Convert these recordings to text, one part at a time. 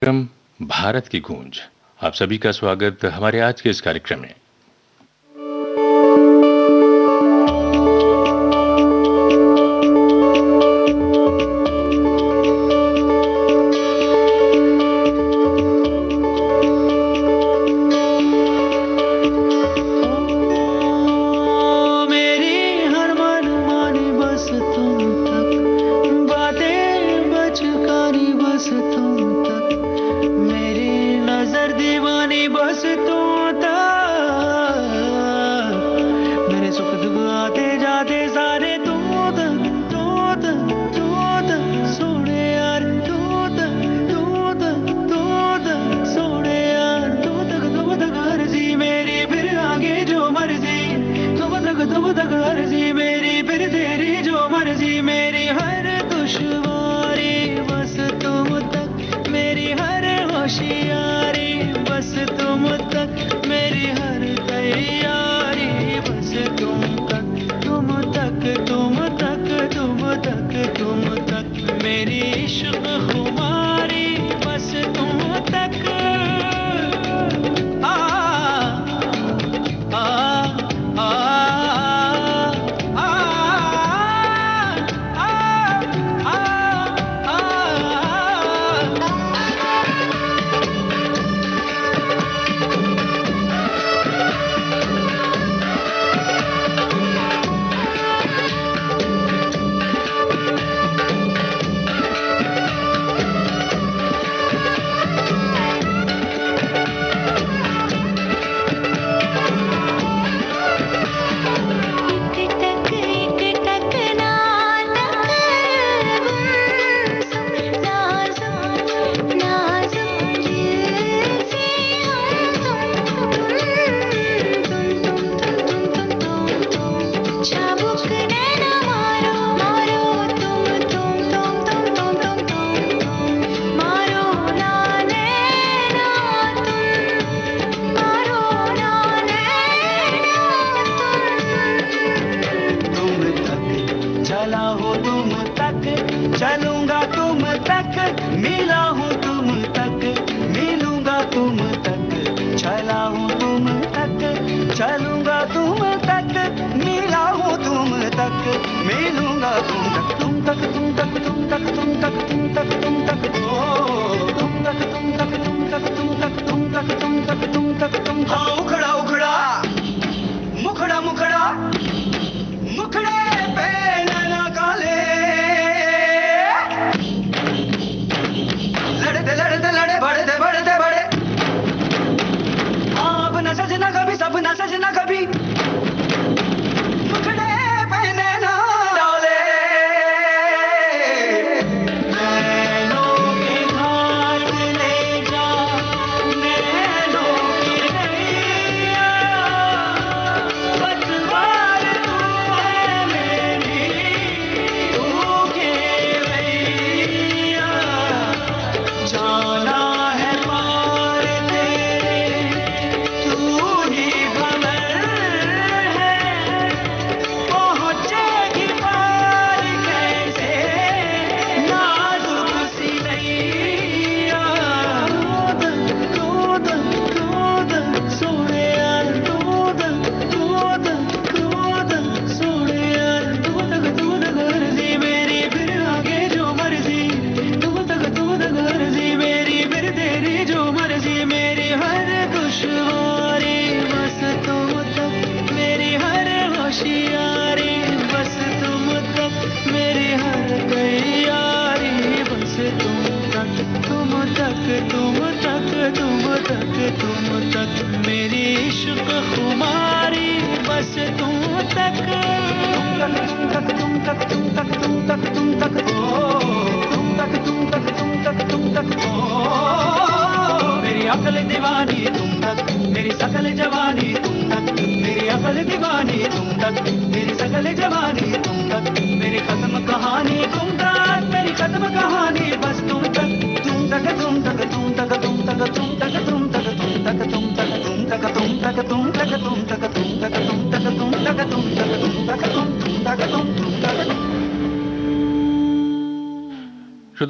कार्यक्रम भारत की गूंज। आप सभी का स्वागत हमारे आज के इस कार्यक्रम में।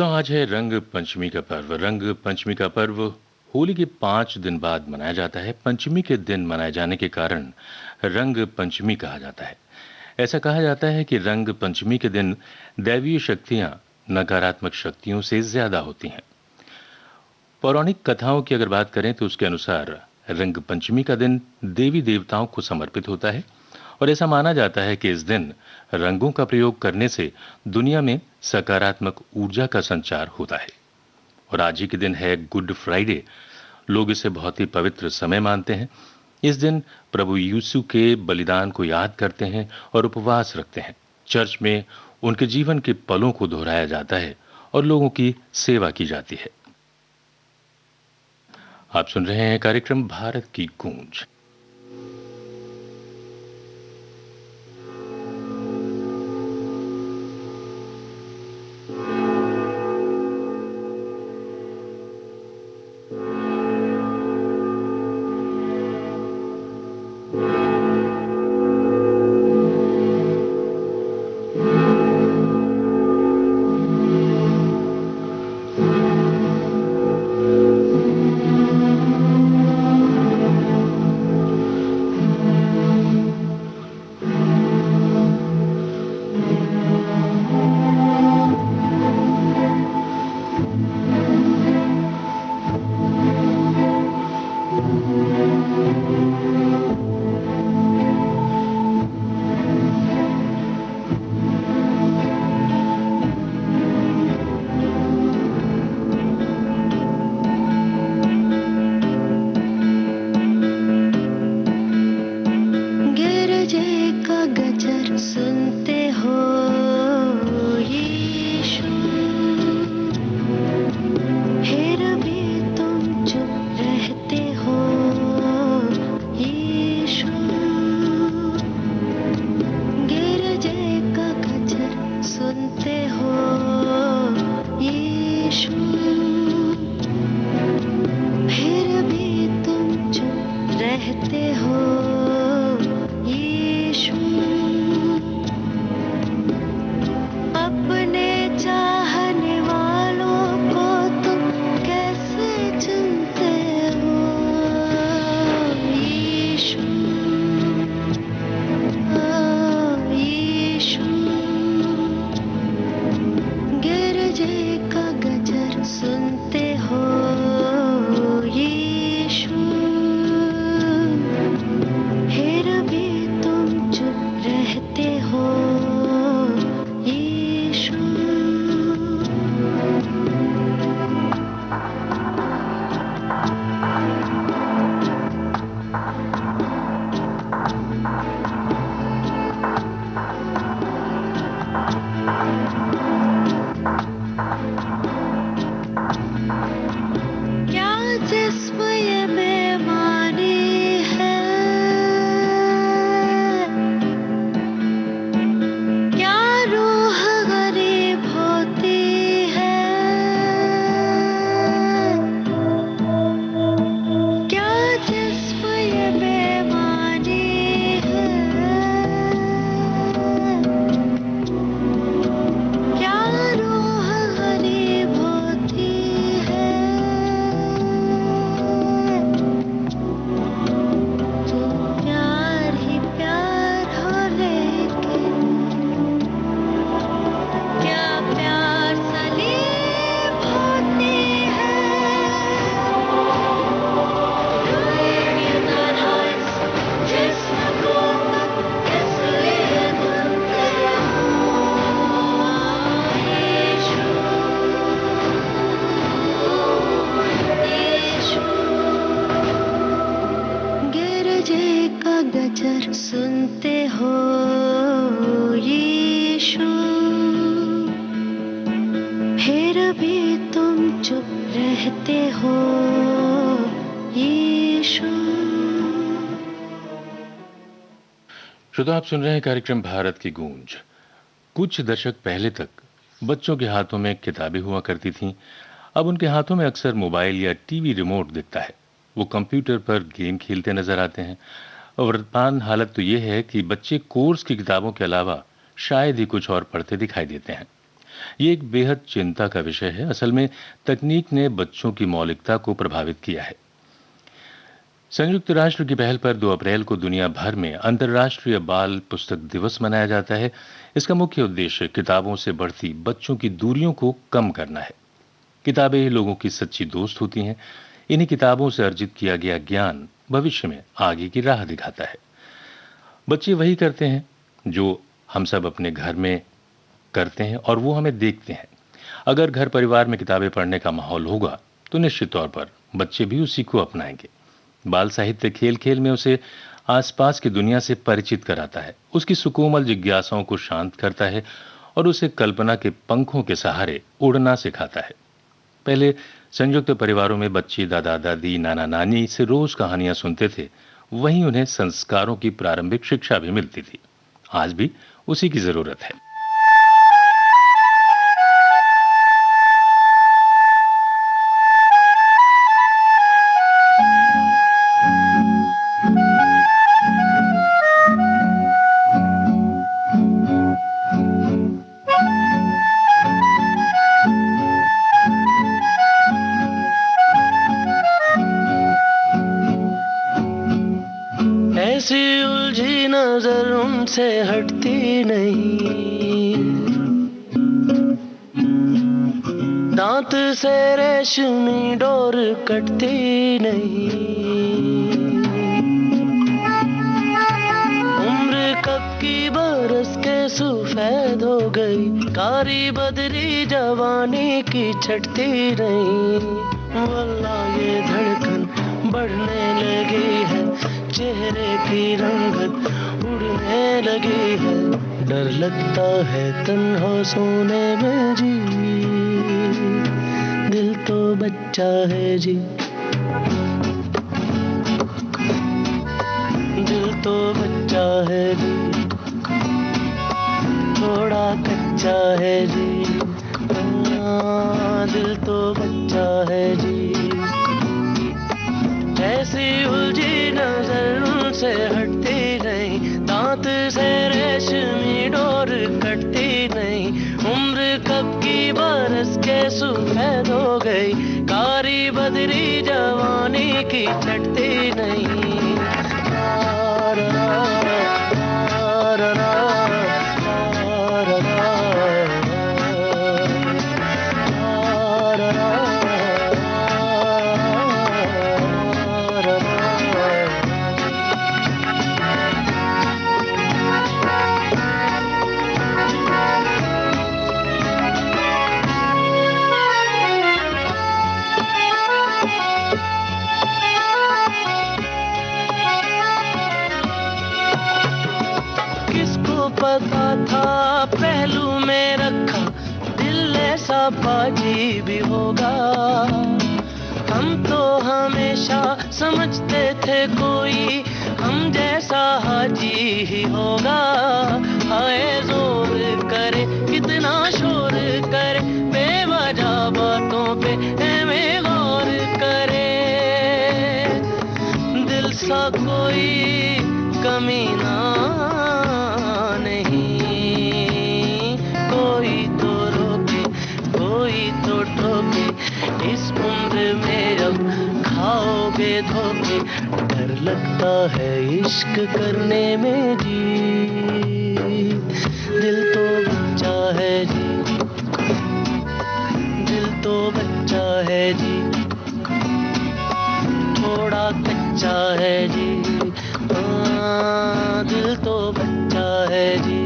श्रोताओं, आज है रंग पंचमी का पर्व। रंग पंचमी का पर्व होली के 5 दिन बाद मनाया जाता है। पंचमी के दिन मनाए जाने के कारण रंग पंचमी कहा जाता है। ऐसा कहा जाता है कि रंग पंचमी के दिन दैवीय शक्तियां नकारात्मक शक्तियों से ज्यादा होती हैं। पौराणिक कथाओं की अगर बात करें तो उसके अनुसार रंग पंचमी का दिन देवी देवताओं को समर्पित होता है और ऐसा माना जाता है कि इस दिन रंगों का प्रयोग करने से दुनिया में सकारात्मक ऊर्जा का संचार होता है। और आज ही के दिन है गुड फ्राइडे। लोग इसे बहुत ही पवित्र समय मानते हैं। इस दिन प्रभु यीशु के बलिदान को याद करते हैं और उपवास रखते हैं। चर्च में उनके जीवन के पलों को दोहराया जाता है और लोगों की सेवा की जाती है। आप सुन रहे हैं कार्यक्रम भारत की गूंज। श्रोता, आप सुन रहे हैं कार्यक्रम भारत की गूंज। कुछ दशक पहले तक बच्चों के हाथों में किताबें हुआ करती थीं। अब उनके हाथों में अक्सर मोबाइल या टीवी रिमोट दिखता है। वो कंप्यूटर पर गेम खेलते नजर आते हैं। और वर्तमान हालत तो ये है कि बच्चे कोर्स की किताबों के अलावा शायद ही कुछ और पढ़ते दिखाई देते हैं। ये एक बेहद चिंता का विषय है। असल में तकनीक ने बच्चों की मौलिकता को प्रभावित किया है। संयुक्त राष्ट्र की पहल पर 2 अप्रैल को दुनिया भर में अंतर्राष्ट्रीय बाल पुस्तक दिवस मनाया जाता है। इसका मुख्य उद्देश्य किताबों से बढ़ती बच्चों की दूरियों को कम करना है। किताबें ही लोगों की सच्ची दोस्त होती हैं। इन्हीं किताबों से अर्जित किया गया ज्ञान भविष्य में आगे की राह दिखाता है। बच्चे वही करते हैं जो हम सब अपने घर में करते हैं और वो हमें देखते हैं। अगर घर परिवार में किताबें पढ़ने का माहौल होगा तो निश्चित तौर पर बच्चे भी उसी को अपनाएंगे। बाल साहित्य खेल खेल में उसे आसपास की दुनिया से परिचित कराता है, उसकी सुकोमल जिज्ञासाओं को शांत करता है और उसे कल्पना के पंखों के सहारे उड़ना सिखाता है। पहले संयुक्त परिवारों में बच्चे दादा दादी नाना नानी से रोज कहानियां सुनते थे। वहीं उन्हें संस्कारों की प्रारंभिक शिक्षा भी मिलती थी। आज भी उसी की जरूरत है। ऐसी उलझी नजर उनसे हटती नहीं, दांत से रेशमी डोर कटती नहीं। उम्र कब की बरस के सफेद हो गई, कारी बदरी जवानी की छटती नहीं। वल्लाह ये धड़कन बढ़ने लगी है, चेहरे की रंगत उड़ने लगी है। डर लगता है तन्हा सोने में जी, दिल तो बच्चा है जी, दिल तो बच्चा है जी, थोड़ा कच्चा है जी, दिल तो बच्चा है जी। ऐसी उलझी नजर उनसे हटती नहीं, दांत से रेशमी डोर कटती नहीं। उम्र कब की बरस के सफेद हो गई, कारी बदरी जवानी की छटती नहीं। पता था पहलू में रखा दिल ऐसा बाजी भी होगा। हम तो हमेशा समझते थे कोई हम जैसा हाजी ही होगा। हाय जोर करे कितना शोर करे, बेवजह बातों पे हमें गौर करे। दिल सा कोई कमीना इस उम्र में अब खाओगे धोखे। डर लगता है इश्क करने में जी, दिल तो बच्चा है जी, दिल तो बच्चा है जी, थोड़ा कच्चा है जी, दिल तो बच्चा है जी।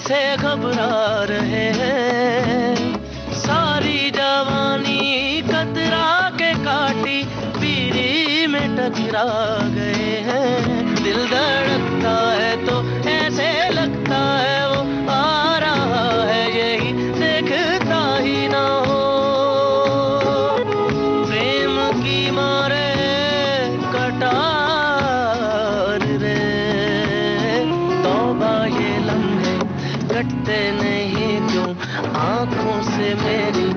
से घबरा रहे हैं, सारी जवानी कतरा के काटी पीरी में टकरा गए हैं। दिल धड़कता है तो ऐसे लगता है वो आ रहा है, यही देखता से मेरी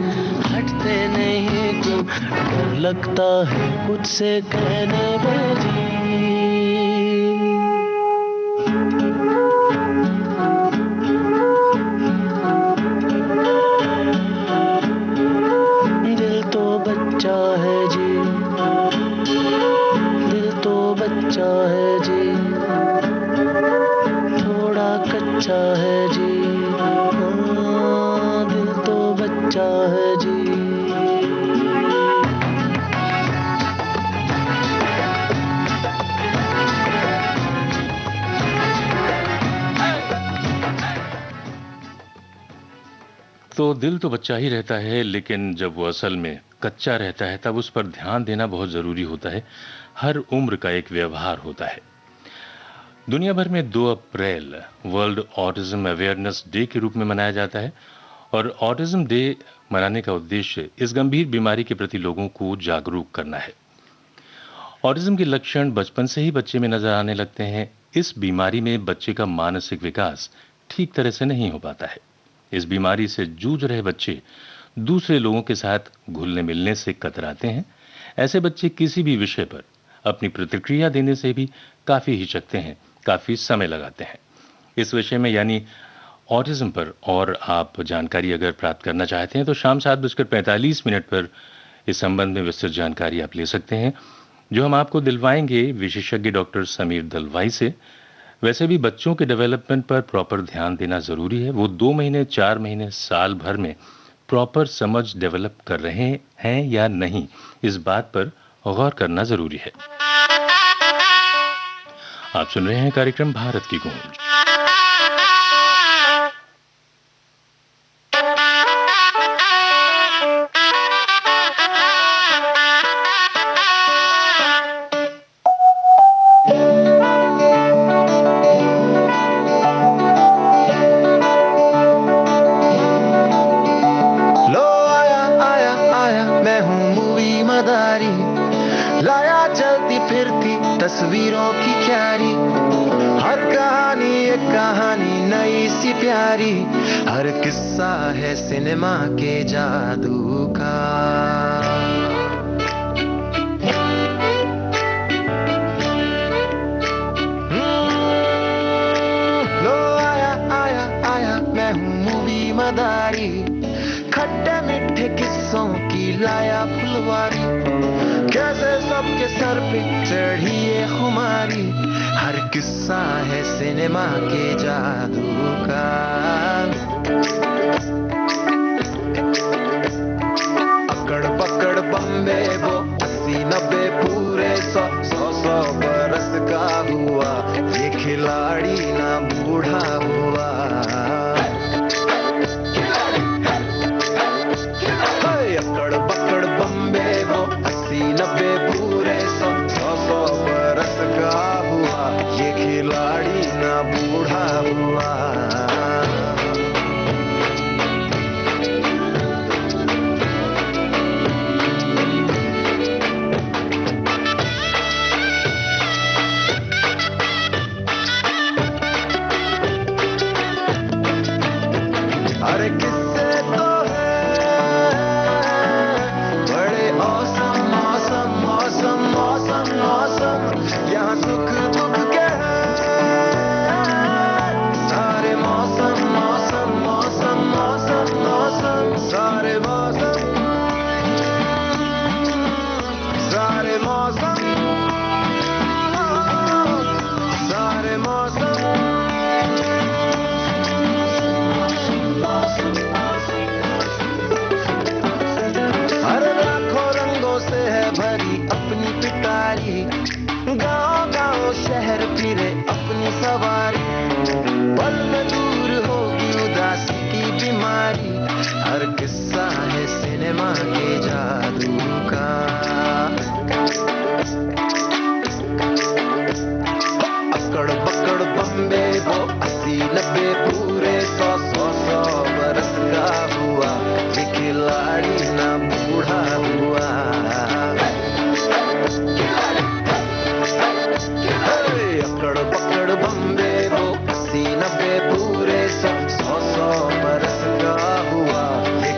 हटते नहीं तुम, डर लगता है खुद से कहने में जी। दिल तो बच्चा है जी, दिल तो बच्चा है जी, थोड़ा कच्चा है जी, हाँ दिल तो बच्चा है जी। तो दिल तो बच्चा ही रहता है, लेकिन जब वो असल में कच्चा रहता है तब उस पर ध्यान देना बहुत ज़रूरी होता है। हर उम्र का एक व्यवहार होता है। दुनिया भर में 2 अप्रैल वर्ल्ड ऑटिज्म अवेयरनेस डे के रूप में मनाया जाता है और ऑटिज्म डे मनाने का उद्देश्य इस गंभीर बीमारी के प्रति लोगों को जागरूक करना है। ऑटिज्म के लक्षण बचपन से ही बच्चे में नजर आने लगते हैं। इस बीमारी में बच्चे का मानसिक विकास ठीक तरह से नहीं हो पाता है। इस बीमारी से जूझ रहे बच्चे दूसरे लोगों के साथ घुलने मिलने से कतराते हैं। ऐसे बच्चे किसी भी विषय पर अपनी प्रतिक्रिया देने से भी काफी हिचकते हैं, काफी समय लगाते हैं। इस विषय में यानी ऑटिज्म पर और आप जानकारी अगर प्राप्त करना चाहते हैं तो शाम 7:45 पर इस संबंध में विस्तृत जानकारी आप ले सकते हैं, जो हम आपको दिलवाएंगे विशेषज्ञ डॉक्टर समीर दलवाई से। वैसे भी बच्चों के डेवलपमेंट पर प्रॉपर ध्यान देना जरूरी है। वो 2 महीने, 4 महीने, साल भर में प्रॉपर समझ डेवलप कर रहे हैं या नहीं, इस बात पर गौर करना जरूरी है। आप सुन रहे हैं कार्यक्रम भारत की गूंज। तस्वीरों की क्यारी, हर कहानी एक कहानी नई सी प्यारी, हर किस्सा है सिनेमा के जादू का। लो आया आया आया मैं हूँ मूवी मदारी, खट्टे मीठे किस्सों की लाया फुलवारी, कैसे सबके सर पे चढ़ी ये खुमारी, हर किस्सा है सिनेमा के जादू का। अकड़ पकड़ बम्बे वो 80-90 पूरे 100 बरस का हुआ, ये खिलाड़ी ना बूढ़ा हुआ। अकड़ पकड़ बम्बे वो 80-90 पूरे 100 बरस का हुआ, ये खिलाड़ी ना बूढ़ा हुआ। अरे किस्से तो यहाँ सुख दुख के सारे मौसम मौसम मौसम मौसम मौसम, सारे मौसम सारे मौसम सारे मौसम। हर लाखों रंगों से है भरी अपनी पिटारी, गाँव गाँव शहर फिरे अपनी सवारी, पल में दूर होगी उदासी की बीमारी, हर किस्सा है सिनेमा के जादू का। अकड़ पकड़ बम्बे वो 80-90 पूरे 100 बरस का हुआ, ये खिलाड़ी ना बूढ़ा हुआ। अकड़ पकड़ बम्बे वो 80-90 पूरे 100 बरस का हुआ, ये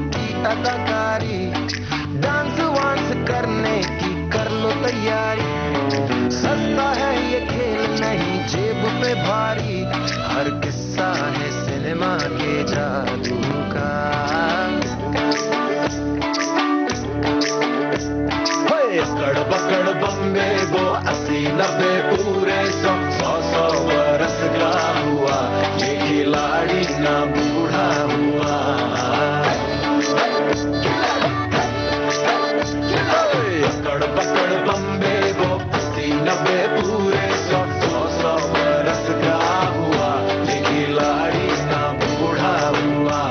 की अदाकारी, डांस वांस करने की कर लो तैयारी। सस्ता है ये खेल नहीं जेब पे भारी, हर किस्सा है सिनेमा के जादू का। कड़ पकड़ बम्बे वो 80-90 पूरे 100 बरस का हुआ, ये खिलाड़ी ना बूढ़ा हुआ। कड़ पकड़ बम्बे वो 80-90 पूरे 100 बरस का हुआ, ये खिलाड़ी ना बूढ़ा हुआ।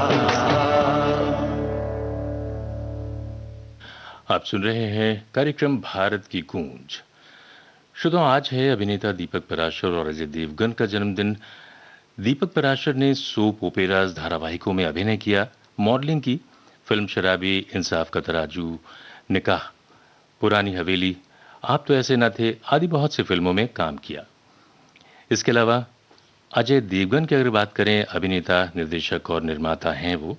आप सुन रहे हैं कार्यक्रम भारत की गूंज। श्रोताओ, आज है अभिनेता दीपक पराशर और अजय देवगन का जन्मदिन। दीपक पराशर ने सोप ओपेराज धारावाहिकों में अभिनय किया, मॉडलिंग की, फिल्म शराबी, इंसाफ का तराजू, निकाह, पुरानी हवेली, आप तो ऐसे न थे आदि बहुत सी फिल्मों में काम किया। इसके अलावा अजय देवगन की अगर बात करें, अभिनेता, निर्देशक और निर्माता हैं वो,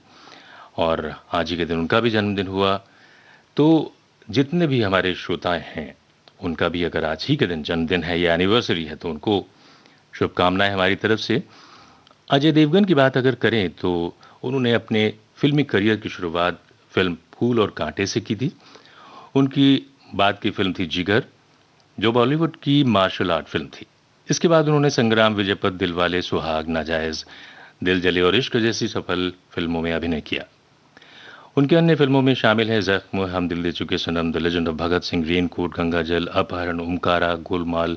और आज ही के दिन उनका भी जन्मदिन हुआ। तो जितने भी हमारे श्रोताएं हैं, उनका भी अगर आज ही के दिन जन्मदिन है या एनिवर्सरी है तो उनको शुभकामनाएं हमारी तरफ से। अजय देवगन की बात अगर करें तो उन्होंने अपने फिल्मी करियर की शुरुआत फिल्म फूल और कांटे से की थी। उनकी बाद की फिल्म थी जिगर, जो बॉलीवुड की मार्शल आर्ट फिल्म थी। इसके बाद उन्होंने संग्राम, विजयपथ, दिलवाले, सुहाग, नाजायज, दिल जले और इश्क जैसी सफल फिल्मों में अभिनय किया। उनके अन्य फिल्मों में शामिल हैं जख्म, हम Dil De Chuke Sanam, the legend of Bhagat Singh, Raincoat, Gangaajal, Apaharan, Omkara, Golmaal,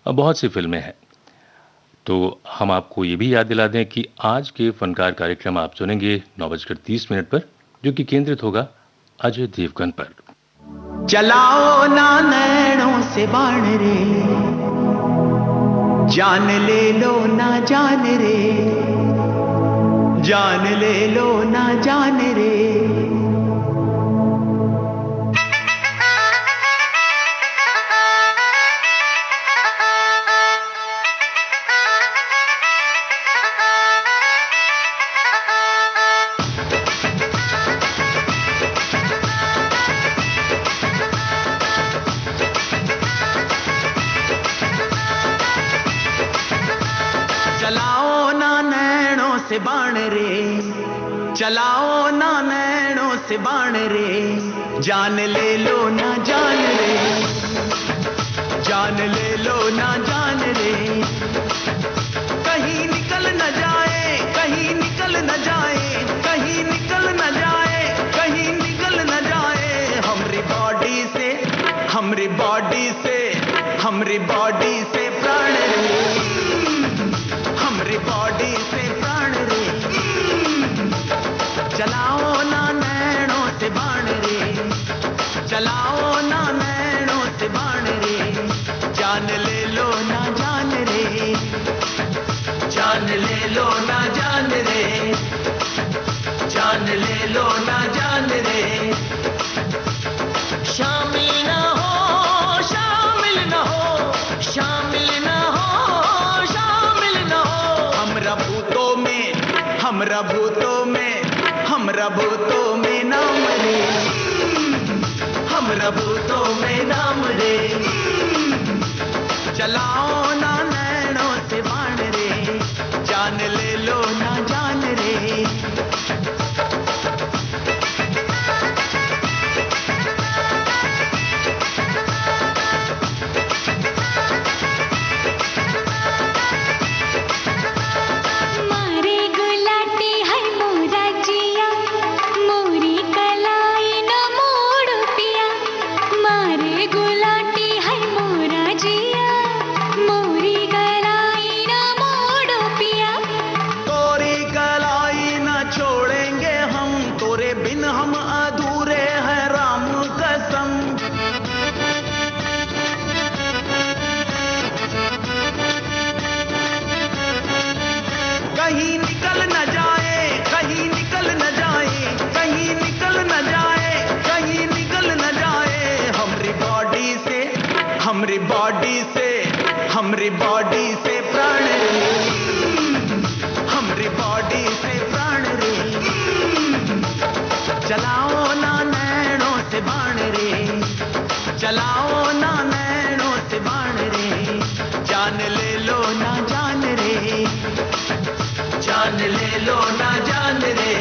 बहुत सी फिल्में हैं। तो हम आपको ये भी याद दिला दें कि आज के फनकार कार्यक्रम आप सुनेंगे 9:30 पर, जो कि केंद्रित होगा अजय देवगन पर। चलाओ ना नैनों से बाण रे, जान ले लो ना जान रे, जान ले लो ना जान रे। चलाओ ना नैनों से बाण रे, चलाओ ना नैनों से बाण रे, जान ले लो ना जान रे, जान ले लो ना जान रे। कहीं निकल न जाए, कहीं निकल न जाए, कहीं निकल न जाए, कहीं निकल न जाए हमरी बॉडी से, हमरी बॉडी से, हमरी बॉडी से प्राण रे, हमरी बॉडी से प्राण रे। चलाओ ना नैनों से बाण रे, चलाओ ना नैनों से बाण रे, जान ले लो ना जान रे, जान ले लो ना जान रे, जान ले लो ना जान रे। शामिल ना हो, शामिल ना हो, शामिल ना हो, शामिल ना हो हमरा भूतों में, हमरा भूतों में, हमरा भूतों में नाम रे, हमरा भूतों में नाम रे। चलाओ ना नैनों से बाण रे, जान ले लो ना जान रे। मारे गुलाटी है मोरा जिया, मोरी कलाई न मोड़ पिया। मारे गुलाटी है मोरा जिया, मोरी कलाई न मोड़ पिया। तोरी कलाई न छोड़ेंगे हम, तोरे बिन हम अधूरे हैं राम कसम। कहीं निकल न जाए, कहीं निकल न जाए, कहीं निकल न जाए, कहीं निकल न जाए हमरी बॉडी से, हमरी बॉडी से, हमरी बॉडी से प्राण रे, हमरी बॉडी से प्राण रे। चलाओ ना नैनों से बाण रे, चलाओ ना नैनों से बाण रे, जान ले लो ना जान रे, जान ले लो ना जान रे।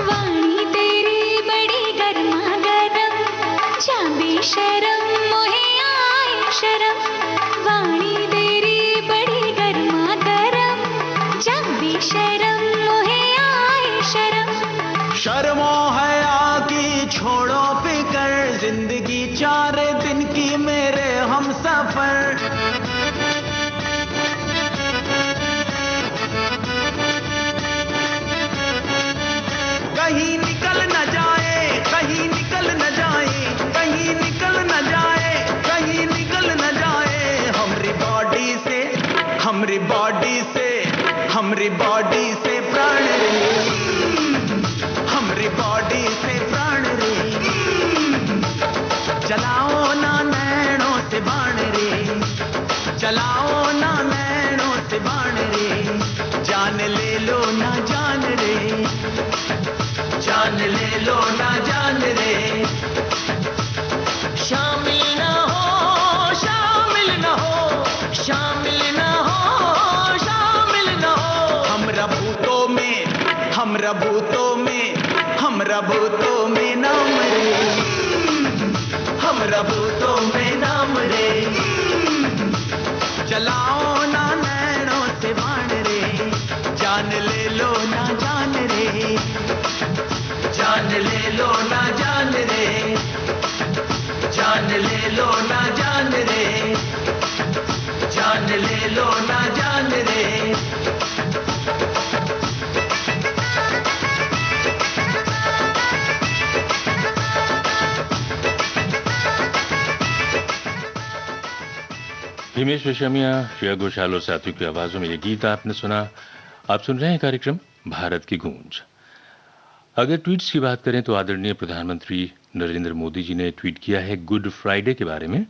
वाणी तेरी बड़ी गर्मा गर्म, चाबी शर्म मोहे आए शर्म। वाणी तेरी बड़ी गर्मा गर्म, चाबी शर्म मोहे आए शर्म। शर्मो हया की छोड़ो फिकर, जिंदगी 4 दिन की मेरे हम सफर। कहीं निकल न जाए, कहीं निकल न जाए, कहीं निकल न जाए, कहीं निकल न जाए हमरी बॉडी से, हमरी बॉडी से, हमरी बॉडी से प्राण रे, हमरी बॉडी से प्राण रे। चलाओ ना नैनों से बाण रे, चलाओ ना नैनों से बाण रे, जान ले लो ना जान रे, जान ले लो ना जान रे। शामिल ना हो, शामिल ना हो, शामिल ना हो, शामिल ना हो हमरा भूतों में, हमरा भूतों में, हमरा भूतों में नाम रे, हमरा भूतों में नाम रे। चलाओ ना नैनों से बाण रे, जान ले लो ना जान रे, जान ले लो ना जान रे, जान ले लो ना जान रे, जान ले लो ना जान रे। हिमेश रेशमिया, श्रेया घोषाल और सात्विक की आवाजों में ये गीत आपने सुना। आप सुन रहे हैं कार्यक्रम भारत की गूंज। अगर ट्वीट्स की बात करें तो आदरणीय प्रधानमंत्री नरेंद्र मोदी जी ने ट्वीट किया है गुड फ्राइडे के बारे में।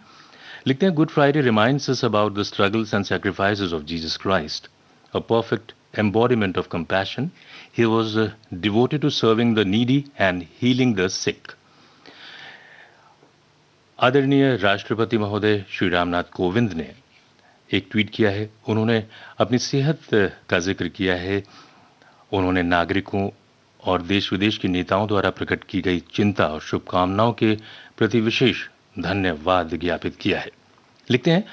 लिखते हैं, good Friday reminds us about the struggles and sacrifices of Jesus Christ, a perfect embodiment of compassion. He was devoted to serving the needy and healing the sick. आदरणीय राष्ट्रपति महोदय श्री रामनाथ कोविंद ने एक ट्वीट किया है। उन्होंने अपनी सेहत का जिक्र किया है। उन्होंने नागरिकों और देश विदेश के नेताओं द्वारा प्रकट की गई चिंता और शुभकामनाओं के प्रति विशेष धन्यवाद ज्ञापित किया है। लिखते हैं,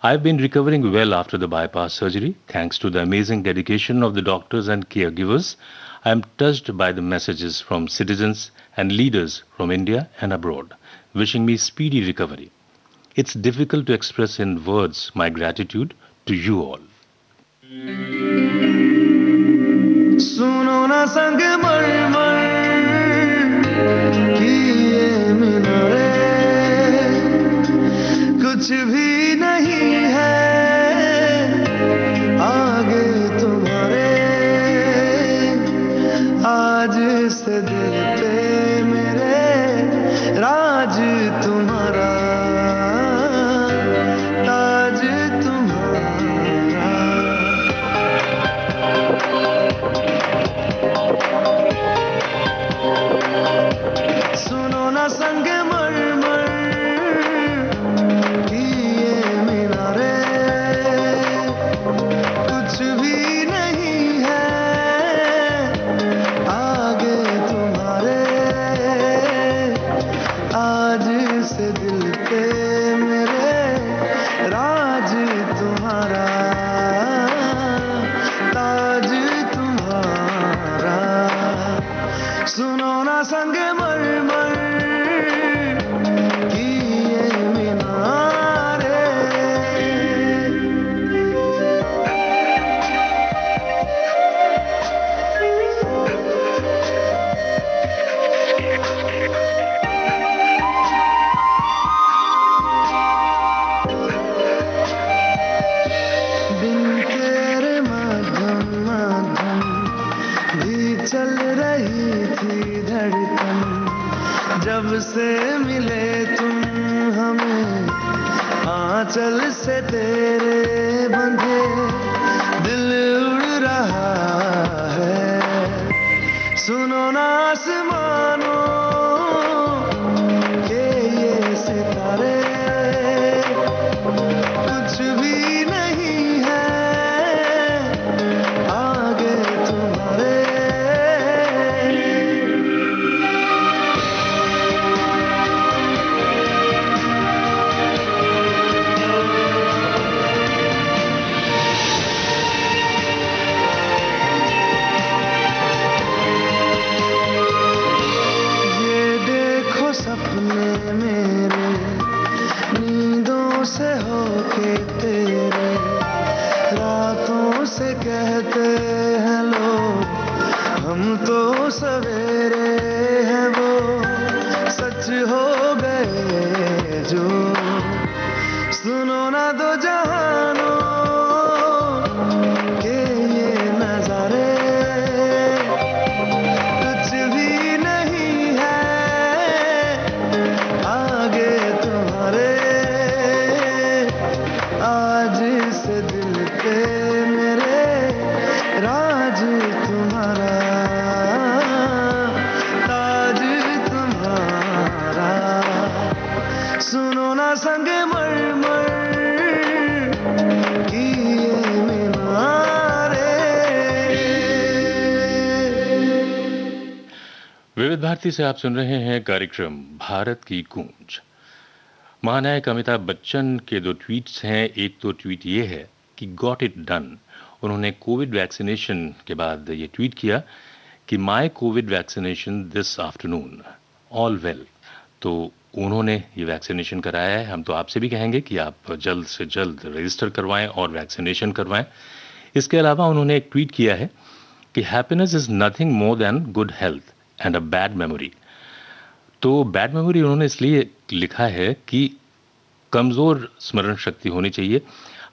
I've been recovering well after the bypass surgery. Thanks to the amazing dedication of the doctors and caregivers, I am touched by the messages from citizens and leaders from India and abroad, wishing me speedy recovery. It's difficult to express in words my gratitude to you all. सुनो ना संग मरमर की ये मीनारे, कुछ भी नहीं है आगे तुम्हारे, आज से दिल पे मेरे राज तुम्हारा, ताज तुम्हारा। सुनो ना संग मरमर की ये मीनारे, कुछ भी नहीं है आगे तुम्हारे, आज से दिल पे मेरे राज तुम्हारा, ताज तुम्हारा। सुनो ना संग मरमर की ये मीनारे। जब से मिले तुम हमें आंचल से तेरे बंधे दिल उड़ रहा है सुनो ना आसमानों के ये सितारे कुछ भी नहीं है आगे तुम्हारे सपने मेरे नींदों से होके तेरे रातों से कहते हैं लोग हम तो सवेरे हैं वो सच हो गए जो सुनो ना दो जहानों के ये नजारे कुछ भी नहीं है आगे तुम्हारे आज से दिल पे मेरे राज तुम्हारा ताज तुम्हारा सुनो ना संग मरमर की ये मीनारे। विविध भारती से आप सुन रहे हैं कार्यक्रम भारत की गूंज। महानायक अमिताभ बच्चन के 2 ट्वीट्स हैं। एक तो ट्वीट ये है कि गॉट इट डन। उन्होंने कोविड वैक्सीनेशन के बाद ये ट्वीट किया कि my Covid vaccination this afternoon all well. तो उन्होंने ये वैक्सीनेशन कराया है। हम तो आपसे भी कहेंगे कि आप जल्द से जल्द रजिस्टर करवाएं और वैक्सीनेशन करवाएं। इसके अलावा उन्होंने एक ट्वीट किया है कि happiness is nothing more than good health and a bad memory. तो बैड मेमोरी उन्होंने इसलिए लिखा है कि कमज़ोर स्मरण शक्ति होनी चाहिए।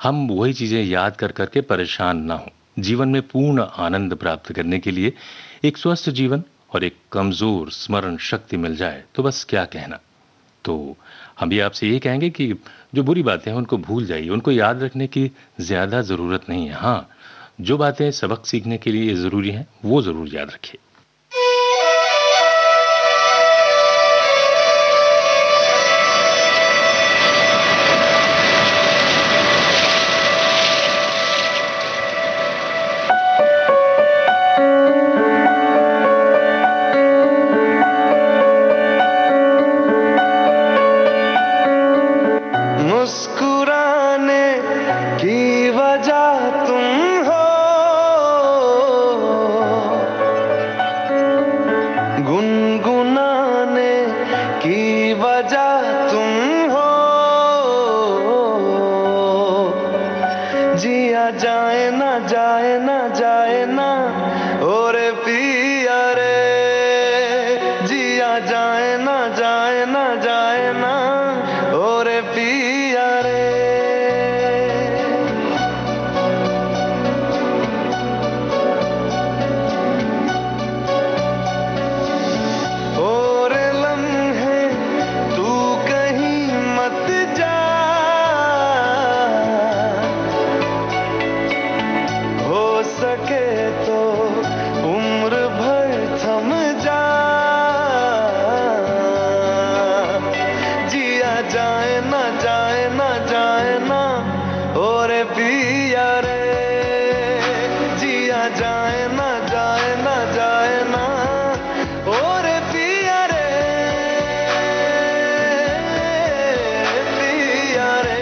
हम वही चीज़ें याद कर करके परेशान ना हो। जीवन में पूर्ण आनंद प्राप्त करने के लिए एक स्वस्थ जीवन और एक कमज़ोर स्मरण शक्ति मिल जाए तो बस क्या कहना। तो हम भी आपसे ये कहेंगे कि जो बुरी बातें हैं उनको भूल जाइए, उनको याद रखने की ज़्यादा ज़रूरत नहीं है। हाँ, जो बातें सबक सीखने के लिए ज़रूरी हैं वो ज़रूर याद रखिए। मुस्कुराने की वजह तुम हो गुनगुनाने की वजह तुम हो जिया जाए ना जाए ना जाए ना और पिया रे जिया जाए ना जाए ना जाए ना और पिया रे और लम्हे तू कहीं मत जा हो सके तो उम्र भर थम जा जिया जाए ना जाए ना जाए ना और पिया रे जिया जाए ना जाए ना जाए ना और पिया रे पिया रे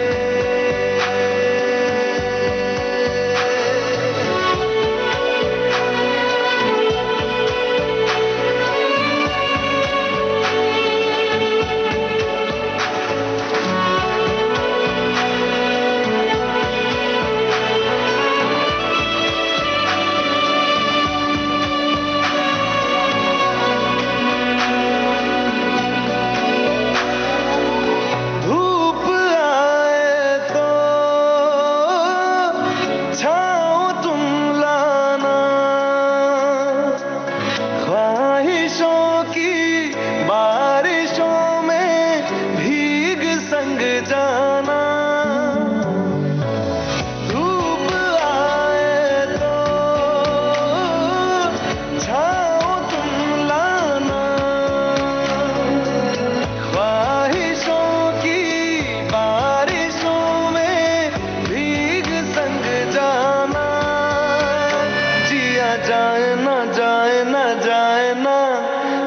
जाए ना जाए ना जाए ना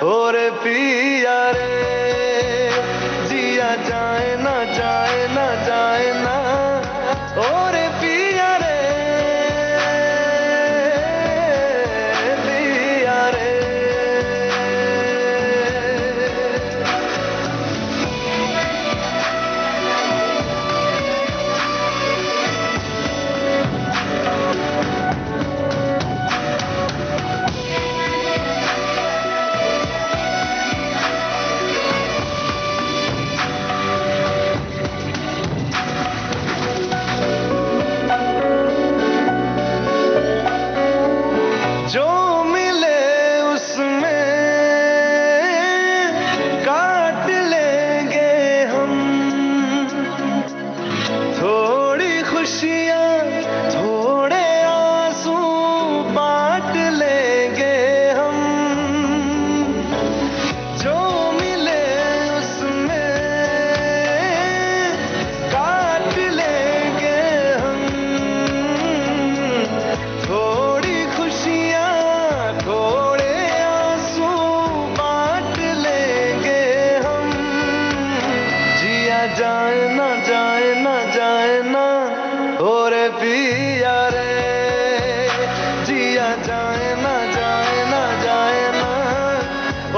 और पिया रे जिया जाए ना जाए ना जाए ना और पिया रे पिया रे जो मिले उसमें काट लेंगे हम थोड़ी खुशियाँ थोड़े आंसू बांट लेंगे हम जो मिले उसमें काट लेंगे हम थोड़ी खुशियाँ थोड़े आंसू बांट लेंगे हम जिया जाए ना जाए ना जाए ना और पिया रे जिया जाए ना जाए ना जाए ना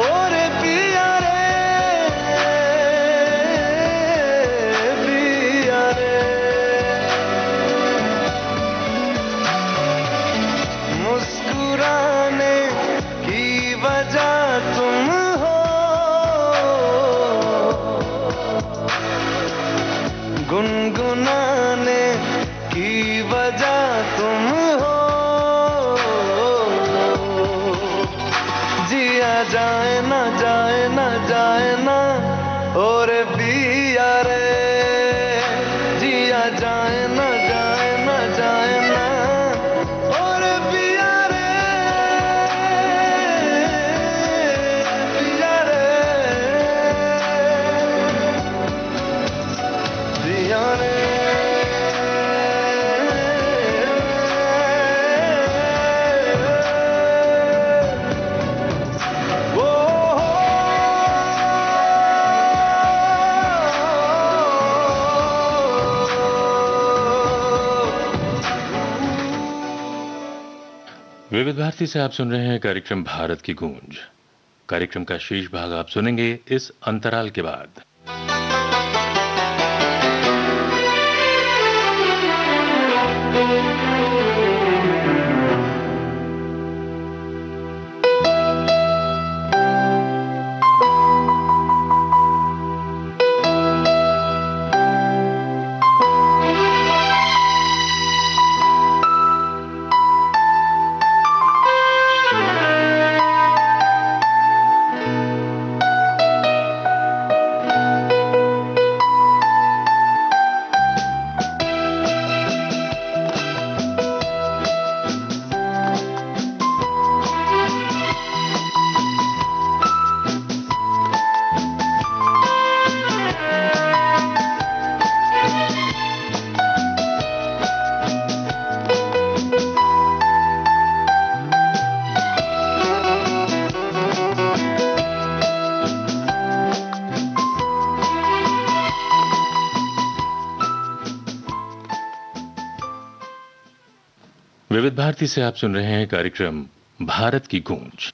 और पिया रे पिया रे मुस्कुराने की वजह तुम हो गुनगुनाने की वजह तुम हो जिया जाए ना जाए ना जाए ना और पिया रे जिया जाए ना जाए ना जाए ना और पिया रे पिया रे पिया रे ओ विविध भारती से आप सुन रहे हैं कार्यक्रम भारत की गूंज। कार्यक्रम का शेष भाग आप सुनेंगे इस अंतराल के बाद। विविध भारती से आप सुन रहे हैं कार्यक्रम भारत की गूंज।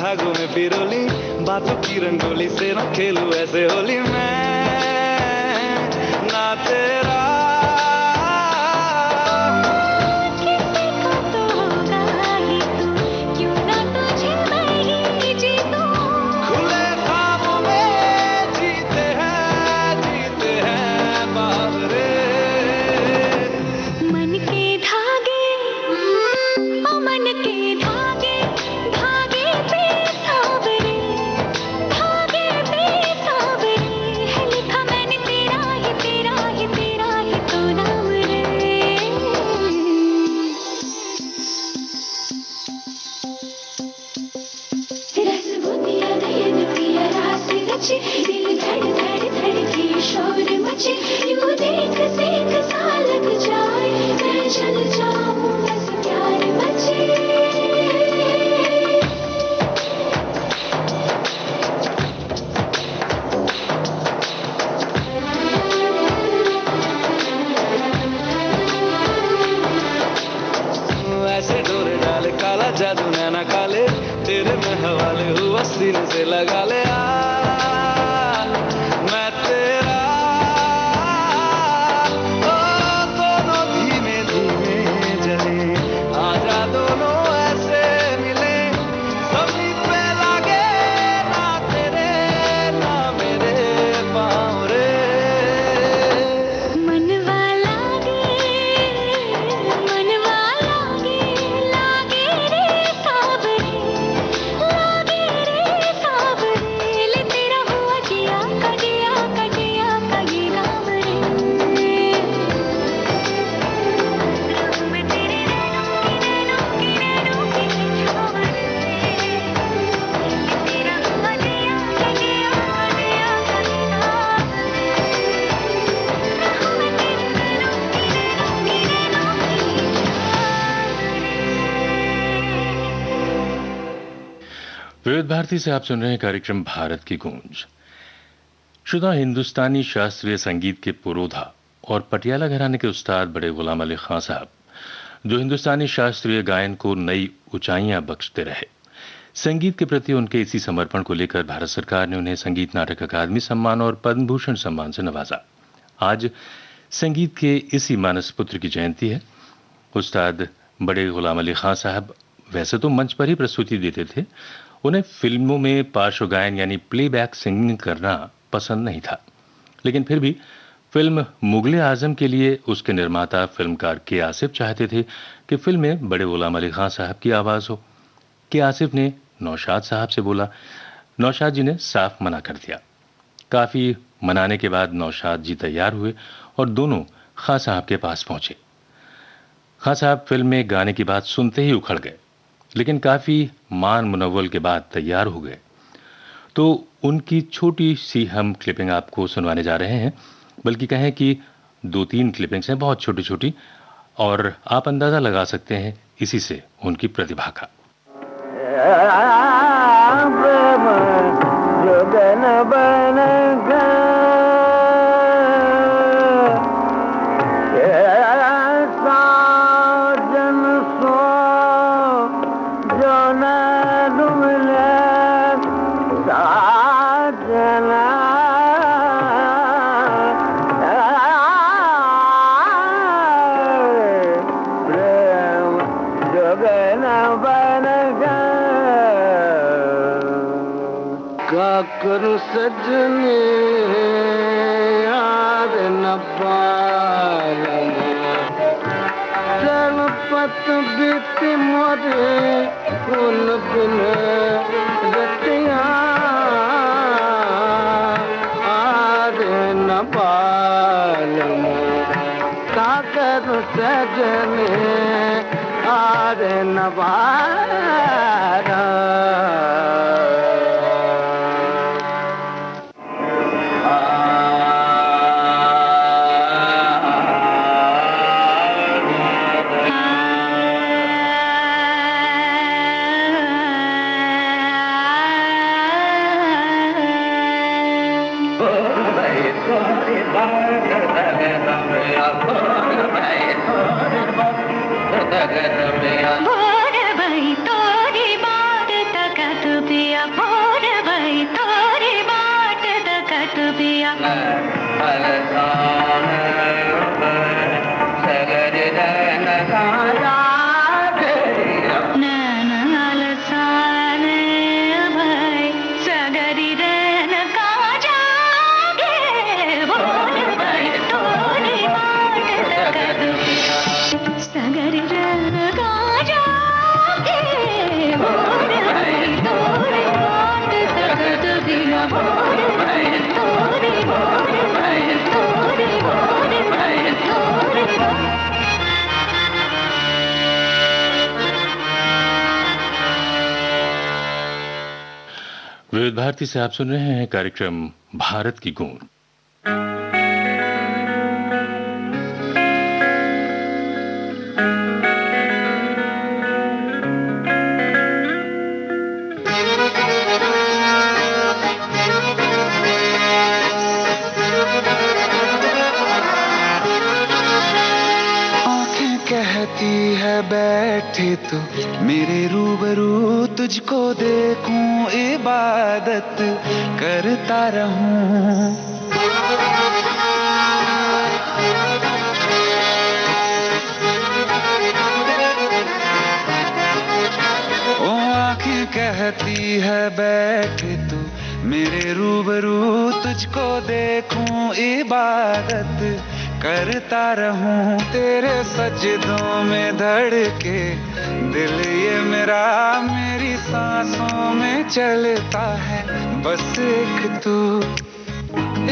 धागों में पिरोली, बातों की रंगोली से न खेलूं ऐसे होली मैं ना तेरा। किसी को तो होगा ही तू, क्यों ना तुझे मैं ही जीतूं। खुले ख्वाबों में जीते हैं बाबरे। मन के धागे, ओ मन के धागे, धागे पे सावरे, धागे पे सावरे, है लिखा मैंने तेरा ही तेरा ही तेरा ही तो नाम रे। रस बुंदिया नयन पिया रास रचे, दिल धड़ धड़ धड़के शोर मचे, यूं देख देख सा लग जाए, मैं जल जाऊं बस प्यार बचे। ऐसे डोरे डाले काला जादू नैना काले, तेरे में हवाले हुआ सीने से लगा ले आ, मैं तेरा। ओ दोनों धीमे धीमे जले, आजा दोनों ऐसे मिले, सभी पे लागे ना तेरे ना मेरे पाँव रे। मनवा लागे लागे रे सावरे, लागे रे सावरे, ले तेरा हुआ किया कगिया कगिया कगी गाम रे। रूह में तेरे नैनों की छाव रे, ले तेरा हुआ किया कगिया कगिया कगी गाम विविध भारती से आप सुन रहे हैं कार्यक्रम भारत की गूंज। श्रोता, हिंदुस्तानी शास्त्रीय संगीत के पुरोधा और पटियाला घराने के उस्ताद बड़े गुलाम अली खां साहब, जो हिंदुस्तानी शास्त्रीय गायन को नई ऊंचाइयां बख्शते रहे, संगीत के प्रति उनके इसी समर्पण को लेकर भारत सरकार ने उन्हें संगीत नाटक अकादमी सम्मान और पद्म भूषण सम्मान से नवाजा। आज संगीत के इसी मानस पुत्र की जयंती है। उस्ताद बड़े गुलाम अली खां साहब वैसे तो मंच पर ही प्रस्तुति देते थे, उन्हें फिल्मों में पार्श्व गायन यानी प्लेबैक सिंगिंग करना पसंद नहीं था, लेकिन फिर भी फिल्म मुगले आजम के लिए उसके निर्माता फिल्मकार के आसिफ चाहते थे कि फिल्म में बड़े गुलाम अली खां साहब की आवाज़ हो। के आसिफ ने नौशाद साहब से बोला, नौशाद जी ने साफ मना कर दिया। काफ़ी मनाने के बाद नौशाद जी तैयार हुए और दोनों खां साहब के पास पहुंचे। खां साहब फिल्म में गाने की बात सुनते ही उखड़ गए, लेकिन काफ़ी मान मुनव्वल के बाद तैयार हो गए। तो उनकी छोटी सी हम क्लिपिंग आपको सुनवाने जा रहे हैं, बल्कि कहें कि 2-3 क्लिपिंग्स हैं, बहुत छोटी छोटी, और आप अंदाज़ा लगा सकते हैं इसी से उनकी प्रतिभा का। करूं सजने यार न पालना, चल पत बीत मोरे उन बिन रतिया आर न पालना, का करूं सजने आर न पालना। भोर भई तोरी बात तकत पे विविध भारती से आप सुन रहे हैं कार्यक्रम भारत की गूंज। कहती है बैठे तो मेरे रूबरू तुझको देखूं, इबादत करता रहूं। ओ आँखें कहती है बैठे तो मेरे रूबरू तुझको देखूं, इबादत करता रहूं। तेरे सजदों में धड़के दिल ये मेरा, मेरी सांसों में चलता है बस एक तू।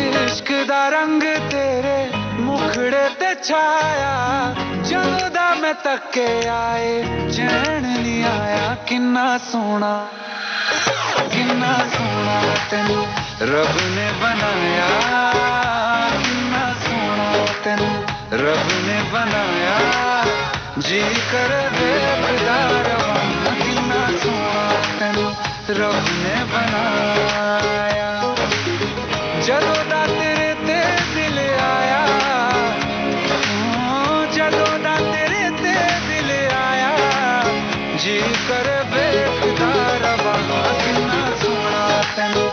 इश्क दा रंग तेरे मुखड़े ते छाया, जदों मैं तके आए चैन नहीं आया। किन्ना सोना तेनू रब ने बनाया, किन्ना सोना तेनू रब ने बनाया। जी कर देखदा रवां, किन्ना सोना तेनू रब ने बनाया। जदों दा तेरे ते दिल आया, जदों दा तेरे ते दिल आया। जी कर देखदा रवां, किन्ना सोना तेनू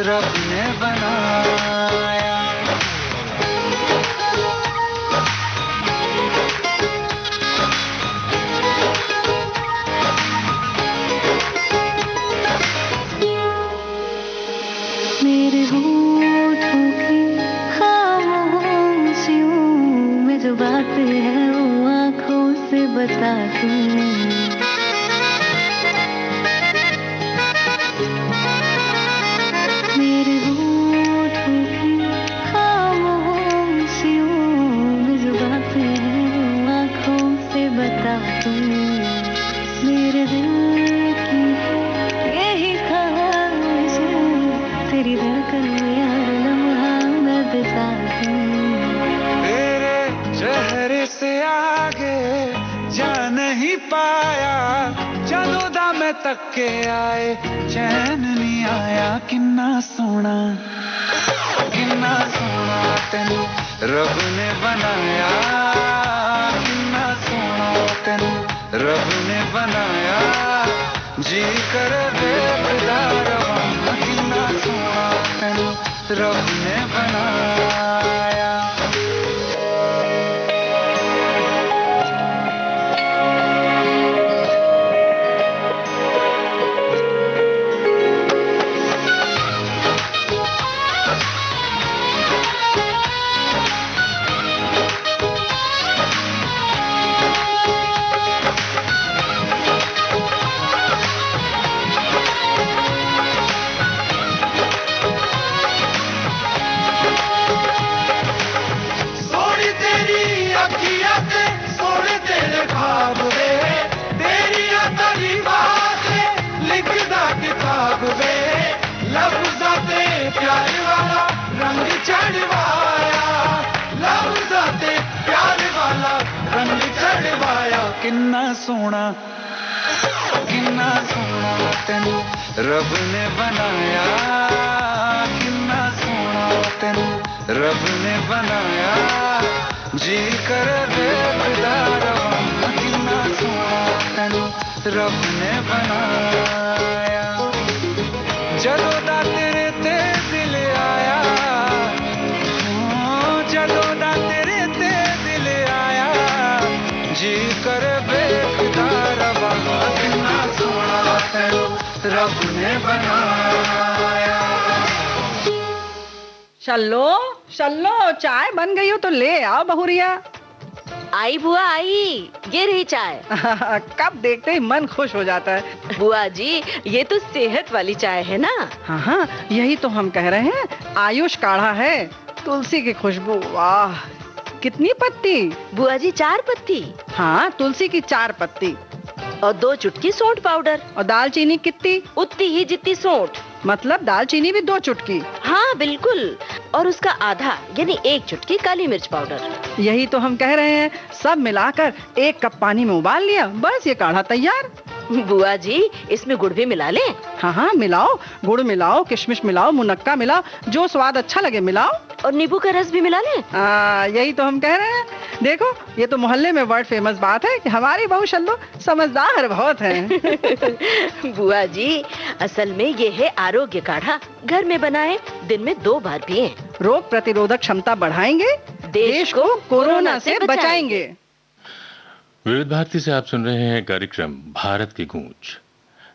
रब ने बनाया। मेरे होठों की खामोशियों में जो बातें हैं वो आँखों से बता दूं। मेरे होठों की खामोशियों में जो बातें हैं वो आँखों से बता दूं। मेरे दिल की यही ख्वाहिशें, तेरी धड़कन में हर लम्हा मैं बिता दूं। तेरे चेहरे से आगे जा नहीं पाया, जदों दा मैं तके आए चैन नहीं आया। किन्ना सोना तेनू रब ने बनाया, किन्ना सोना तेनू रब ने बनाया। जी कर देखदा रवां, किन्ना सोना तेनू रब ने बनाया। प्यार वाला रंग चढ़वाया, लफ्ज़ां ते प्यार वाला रंग चढ़वाया। किन्ना सोना तेनू रब ने बनाया, किन्ना सोना तेनू रब ने बनाया। जी कर देखदा रवां, किन्ना सोना तेनू रब ने बनाया। जदों दा तेरे ते दिल आया, जदों दा तेरे ते दिल आया। जी करे बेखुदा रवा कितना सोना है रब ने बनाया। शल्लो शल्लो, चाय बन गई हो तो ले आओ बहुरिया। आई बुआ आई, ये रही चाय। कब देखते ही मन खुश हो जाता है। बुआ जी ये तो सेहत वाली चाय है ना। हाँ हाँ, यही तो हम कह रहे हैं, आयुष काढ़ा है, तुलसी की खुशबू। वाह, कितनी पत्ती? बुआ जी 4 पत्ती। हाँ, तुलसी की 4 पत्ती और 2 चुटकी सौंठ पाउडर। और दालचीनी कितनी? उतनी ही जितनी सौंठ। मतलब दालचीनी भी 2 चुटकी? हाँ बिल्कुल, और उसका आधा यानी 1 चुटकी काली मिर्च पाउडर। यही तो हम कह रहे हैं, सब मिलाकर 1 कप पानी में उबाल लिया, बस ये काढ़ा तैयार। बुआ जी इसमें गुड़ भी मिला लें? हाँ हाँ मिलाओ, गुड़ मिलाओ, किशमिश मिलाओ, मुनक्का मिलाओ, जो स्वाद अच्छा लगे मिलाओ। और नींबू का रस भी मिला लें? यही तो हम कह रहे हैं। देखो, ये तो मोहल्ले में वर्ल्ड फेमस बात है कि हमारी बहू शल्लो समझदार बहुत है। बुआ जी असल में ये है आरोग्य काढ़ा, घर में बनाएं, दिन में 2 बार पिएं। रोग प्रतिरोधक क्षमता बढ़ाएंगे, देश को कोरोना से बचाएंगे। विविध भारती से आप सुन रहे हैं कार्यक्रम भारत की गूंज।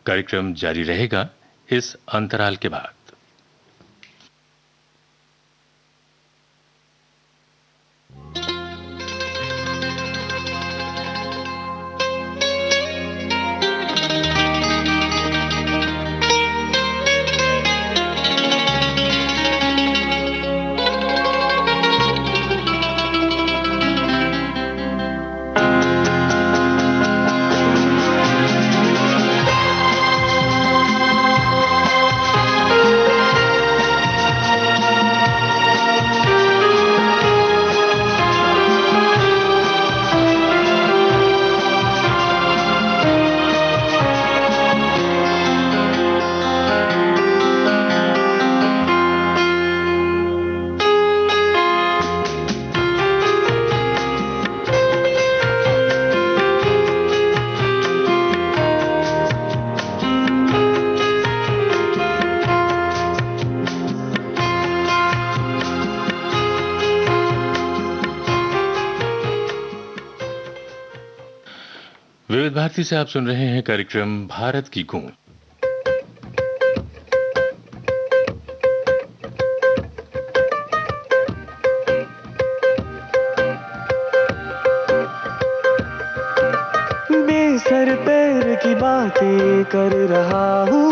कार्यक्रम जारी रहेगा इस अंतराल के बाद। विविध भारती से आप सुन रहे हैं कार्यक्रम भारत की गूंज। बेसर पैर की बातें कर रहा हूँ,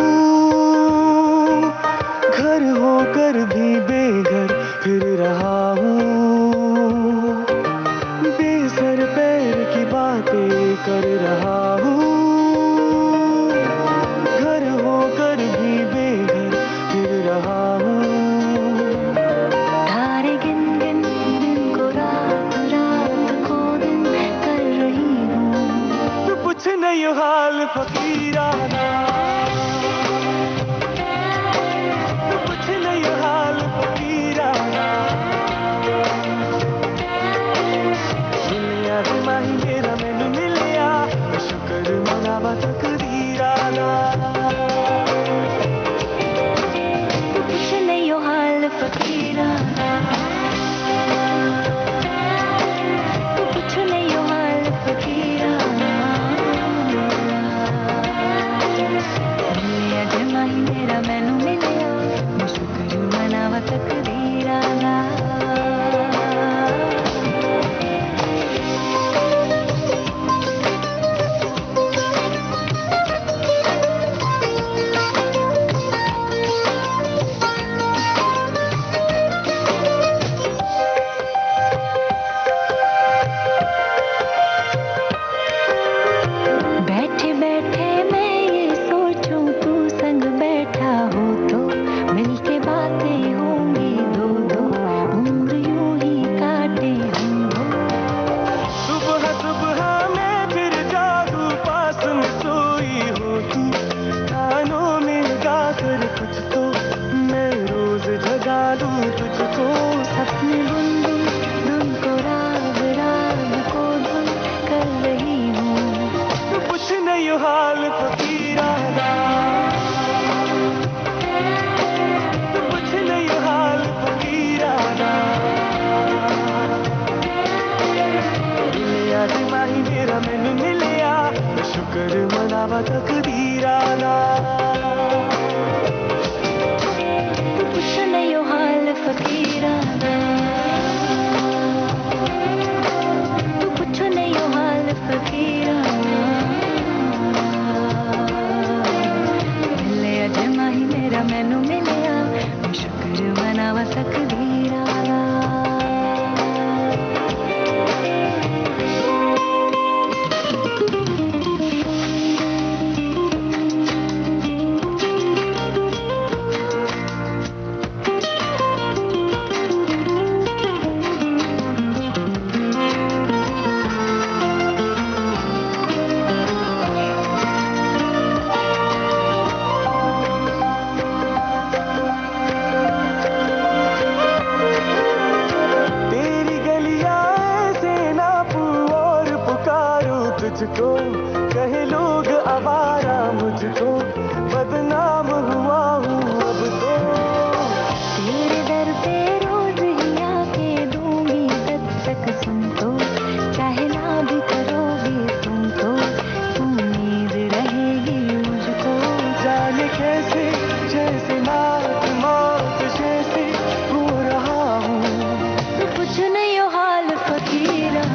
घर होकर भी बेघर फिर रहा हूँ। बेसर पैर की बातें कर रहा हूँ, घर होकर भी बेघर फिर रहा हूँ। धारे गिन गिन दिन को रात, रात को दिन कर रही हूँ। कुछ नहीं हाल फकीराना, कुछ नहीं हाल फकीराना। दुनिया दिमाही मेरा मैनू मिलिया, शुक्र मनावा तकदीराना। कुछ नहीं हो हाल फकीराना, कुछ नहीं हो हाल फकीराना। दुनिया जमाही मेरा मैनू मिलिया, शुक्र मनावा तकदीराना। बैठे बैठे मैं ये सोचूं, तू संग बैठा हो तो मिलके बातें होंगी दो दो, उम्र यूं ही काटे हम दो। सुबह सुबह मैं फिर जागू, पास में सोई हो तू, कानों में गा कर कुछ तो मैं रोज जगा दूं तुझको। अपने बुन बुन धुन को राग, राग को धुन कर रही हूँ। कुछ नहीं हाल फकीराना, कुछ नहीं हाल फकीराना। दुनिया दिमाही मेरा मैनू शुक्र मनावा तकदीराना तू पुछ लियो हाल फकीराना तू पुछ लियो हाल फकीराना मिले अज माही मेरा मैनू मिलिया शुक्र मनावा तकदीराना तुझको कहे लोग आवारा मुझको बदनाम हुआ हूँ अब तो तेरे दर पे रोज ही आके दूंगी दस्तक सुन तो चाहे ना भी करोगे तुम तो उम्मीद रहेगी मुझको जाने कैसे जैसे मौत मौत जैसे हो रहा हूँ तू कुछ नहीं हो हाल फकीरा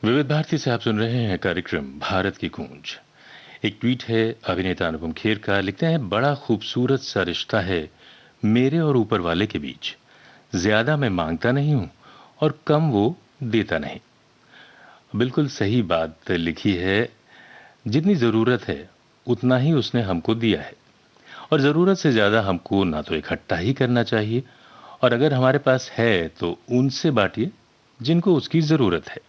विविध भारती से आप सुन रहे हैं कार्यक्रम भारत की गूंज। एक ट्वीट है अभिनेता अनुपम खेर का, लिखते हैं बड़ा खूबसूरत सा रिश्ता है मेरे और ऊपर वाले के बीच, ज्यादा मैं मांगता नहीं हूं और कम वो देता नहीं। बिल्कुल सही बात लिखी है, जितनी जरूरत है उतना ही उसने हमको दिया है और जरूरत से ज्यादा हमको ना तो इकट्ठा ही करना चाहिए और अगर हमारे पास है तो उनसे बांटिए जिनको उसकी जरूरत है।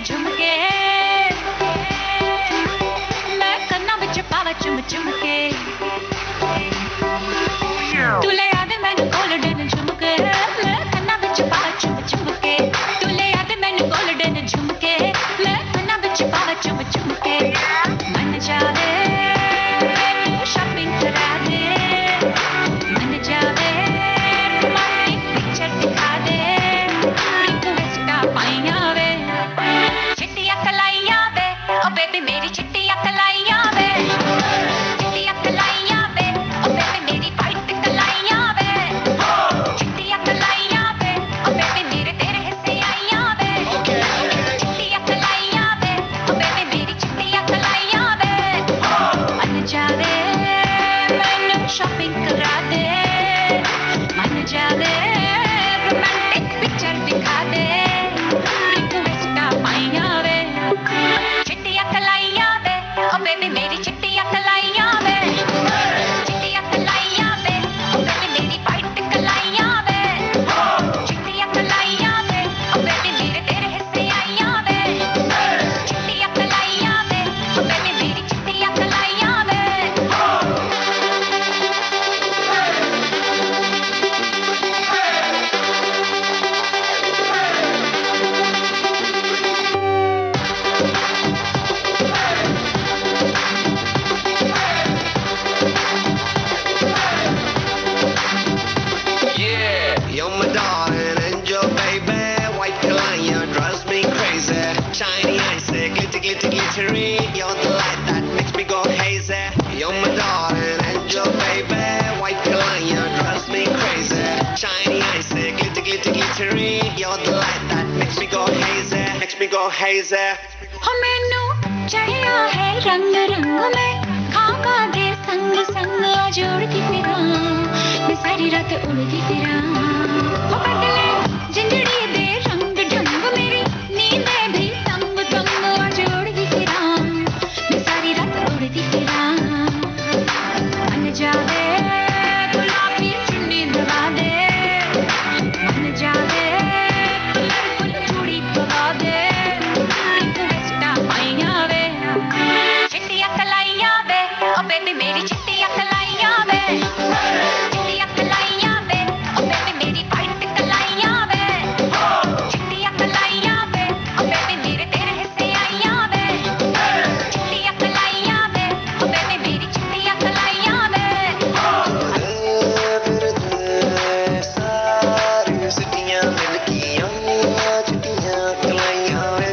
झुमके मैं कन्ना विच पावा चुम चुमके तुले याद मैनू गोल्डन झुमके मैं कन्ना विच पावा चुम चुमके तुले याद मैनू गोल्डन झुमके मैं कन्ना विच पावा चुम चुमके मन जावे तू शॉपिंग करा दे मन जावे तुम्हारी पिक्चर दिखा दे रिक्वेस्ट पाइया वे ओ बेबी मेरी चिट्टी कलाइयां वे चिट्टी कलाइयां वे ओ बेबी मेरी white Kalaiyaan January. You're the light that makes me go hazy, makes me go hazy. हो मैनू चढ़िया है रंग रंग में खाका दे संग संग आज उड़ती फिरां मैं सारी रात उड़ती फिरां हो बदले जिंदड़ी दे रंग ढंग मेरी नींदें भी तंग तंग आज उड़ती फिरां मैं सारी रात उड़ती फिरां मन जावे गुलाबी चुन्नी दबा दे मन जावे कलरफुल चूड़ी पवा दे चिट्टियां कलाइयां वे ओ बेबी मेरी चिट्टियां कलाइयां वे चिट्टियां कलाइयां वे ओ बेबी मेरी वाइट कलाइयां वे चिट्टियां कलाइयां वे ओ बेबी मेरे तेरे हिस्से आइयां वे चिट्टियां कलाइयां वे ओ बेबी मेरी चिट्टियां कलाइयां वे सारी सिटियां मिलकी चिट्टियां कलाइयां वे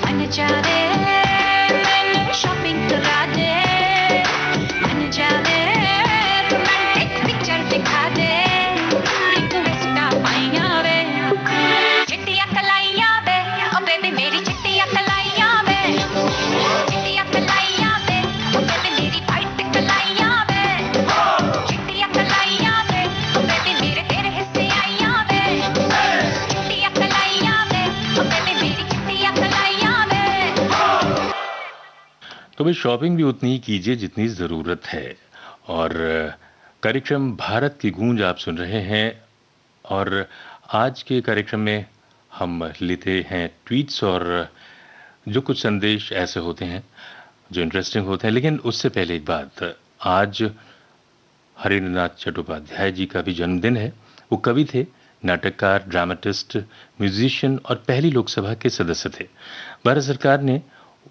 मन जावे मैंने शॉपिंग करा दे मन जावे रोमांटिक पिक्चर दिखा दे रिक्वेस्ट पाइयां वे चिट्टियां कलाइयां वे ओ बेबी मेरी चिट्टियां कलाइयां वे चिट्टियां कलाइयां वे ओ बेबी मेरी वाइट कलाइयां वे चिट्टियां कलाइयां वे ओ बेबी मेरे तेरे हिस्से आइयां वे चिट्टियां कलाइयां वे ओ बेबी मेरी चिट्टियां कलाइयां वे तो भाई शॉपिंग भी उतनी ही कीजिए जितनी ज़रूरत है। और कार्यक्रम भारत की गूंज आप सुन रहे हैं और आज के कार्यक्रम में हम लेते हैं ट्वीट्स और जो कुछ संदेश ऐसे होते हैं जो इंटरेस्टिंग होते हैं। लेकिन उससे पहले एक बात, आज हरेंद्रनाथ चट्टोपाध्याय जी का भी जन्मदिन है। वो कवि थे, नाटककार, ड्रामेटिस्ट, म्यूजिशियन और पहली लोकसभा के सदस्य थे। भारत सरकार ने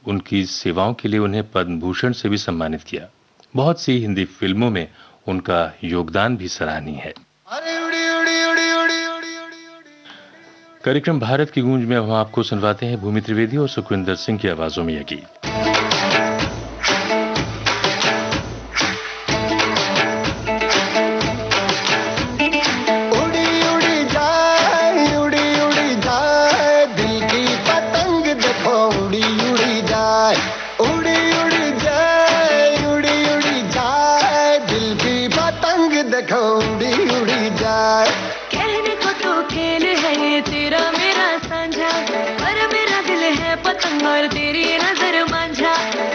उनकी सेवाओं के लिए उन्हें पद्म भूषण से भी सम्मानित किया। बहुत सी हिंदी फिल्मों में उनका योगदान भी सराहनीय है। कार्यक्रम भारत की गूंज में हम आपको सुनवाते हैं भूमि त्रिवेदी और सुखविंदर सिंह की आवाजों में यह गीत। कहने को तो खेल है ये तेरा मेरा साझा पर मेरा दिल है पतंग और तेरी नजर मांझा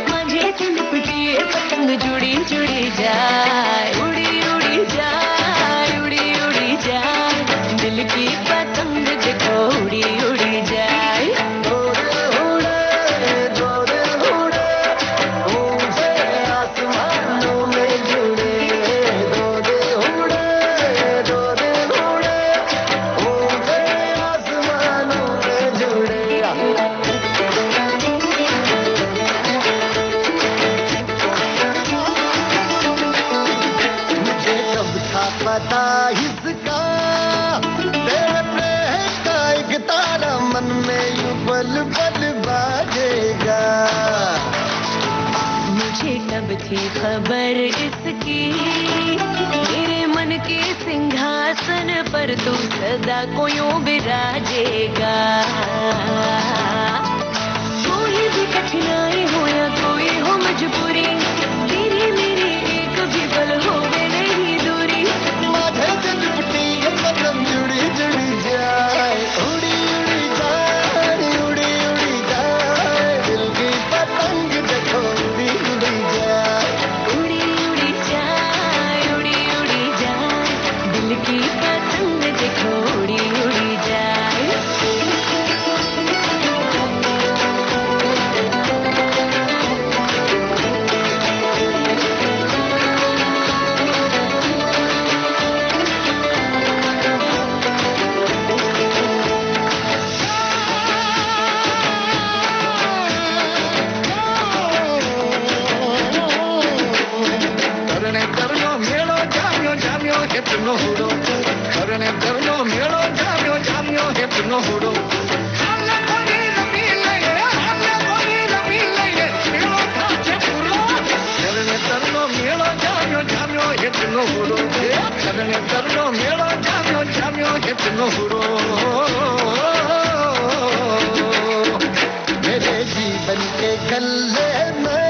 मांझे से लिपटी ये पतंग जुड़ी जुड़ी जाए उड़ी उड़ी जाए उड़ी उड़ी जाए दिल की पतंग देखो उड़ी उड़ी जाए मुझे कब थी खबर इसकी मेरे मन के सिंहासन पर तू सदा को यूं विराजेगा कोई भी कठिनाई हो या कोई हो मजबूरी तेरी मेरी एक भी पल होवे नहीं दूरी माथे से लिपटी ये पतंग जुड़ी जुड़ी जाए उड़ी उड़ी जाए उड़ी उड़ी जाए दिल की पतंग देखो उड़ी उड़ी जाए उड़ी उड़ी जाए उड़ी उड़ी जाए दिल की पतंग देखो उड़ी उड़ी जाए no hudo, karne karno melo jamyo jamyo hep no hudo. Hamna koni zameen le, हुरो करने करनो मेरा जानो जानो कितनो हुरो मेरे जीवन के गल्ले में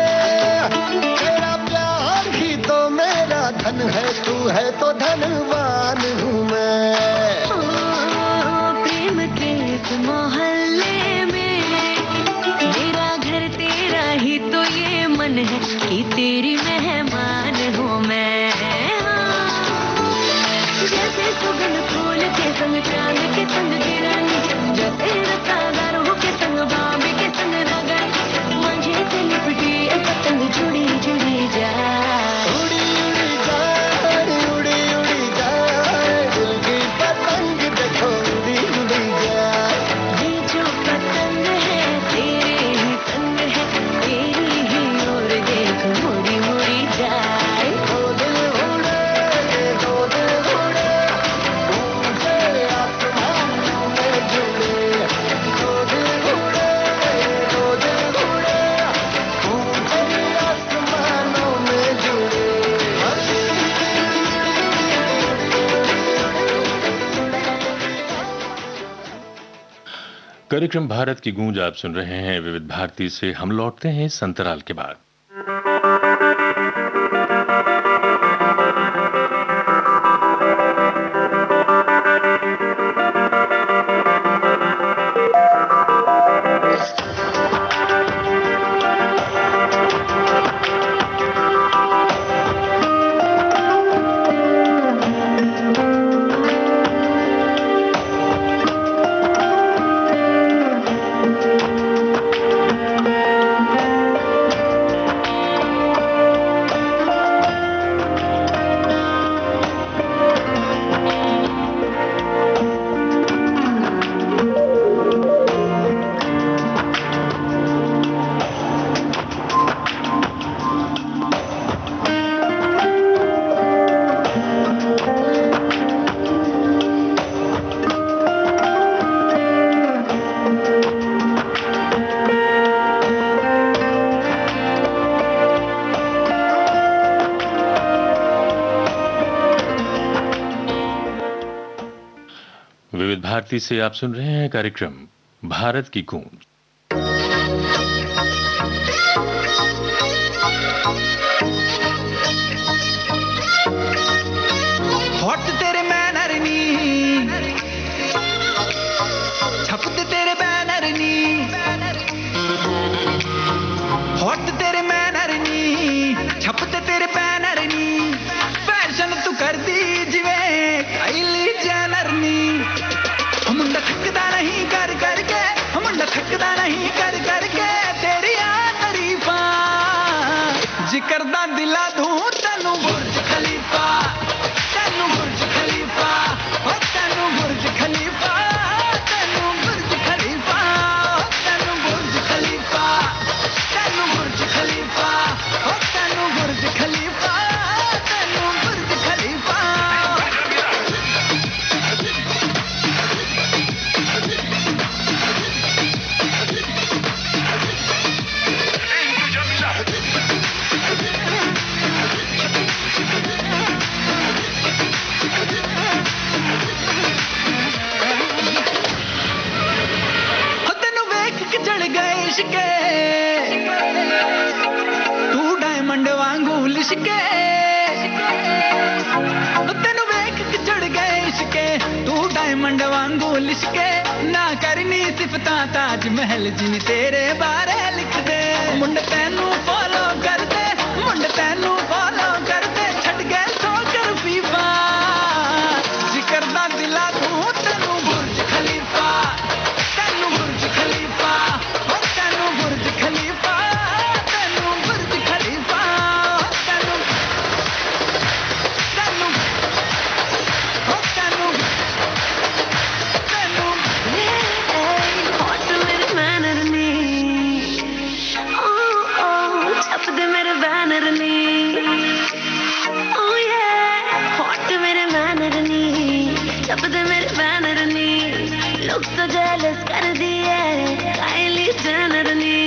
तेरा प्यार ही तो मेरा धन है तू है तो धनवान हूँ मैं प्रेम के इस मोहल्ले में मेरा घर तेरा ही तो ये मन है कि तेरी मेहमान हूँ मैं जैसे सुगंध फूल के संग चांद के संग किरण जैसे रसादारों के संग बाबे के संग लगन मुझे से लिपटी पतंग जुड़ी जुड़ी जाए उड़ी उड़ी जाए उड़ी उड़ी जाए दिल की पतंग देखो उड़ी उड़ी जाए ये जो पतंग है तेरे ही संग है तेरी ही ओर देख मुड़ी मुड़ी जाए दो दिल उड़े ऊंचे आसमानों में जुड़े दो दिल उड़े ऊंचे आसमानों में जुड़े कार्यक्रम भारत की गूंज आप सुन रहे हैं विविध भारती से। हम लौटते हैं इस अंतराल के बाद। विविध भारती से आप सुन रहे हैं कार्यक्रम भारत की गूंज। हॉट तेरे मैनर नी छपते तेरे बैनर नी हॉट तेरे मैनर नी छपते तेरे बैनर नी फैशन तू कर दी जिवें काइली जैनर नी मुंडा थकदा नहीं कर करके मुंडा थकदा नहीं कर करके तेरी तारीफा जिकरदा दिला दूं तैनू बुर्ज खलीफा तैनू बुर्ज खलीफा ओ तैनू बुर्ज खलीफा तैनू बुर्ज खलीफा तैनू बुर्ज खलीफा तैनू बुर्ज खलीफा ओ तैनू बुर्ज खलीफा तैनू बुर्ज खलीफा लिशके तू डायमंड वांगू लिशके तेनू वेख के चढ़ गए इश्के तू डायमंड वांगू लिशके ना करनी सिफता ताज महल जी तेरे बारे लिख दे मुंड तेनू फॉलो कर दे मुंड तेनू फॉलो कर दे छड़ गए सो कर फीफा जिक्र दा दिला तू तेनू बुर्ज खलीफा तेनू बुर्ज खलीफा बुर्ज खलीफा तेनू बुर्ज खलीफा तेनू तेनू ओ तेनू तेनू हॉट मेरे मैनर ने ओ छप दे मेरे बैनर ने ओ ये हॉट मेरे मैनर ने छप दे मेरे बैनर ने लोग तो जेलस कर दिए काइली जेनर ने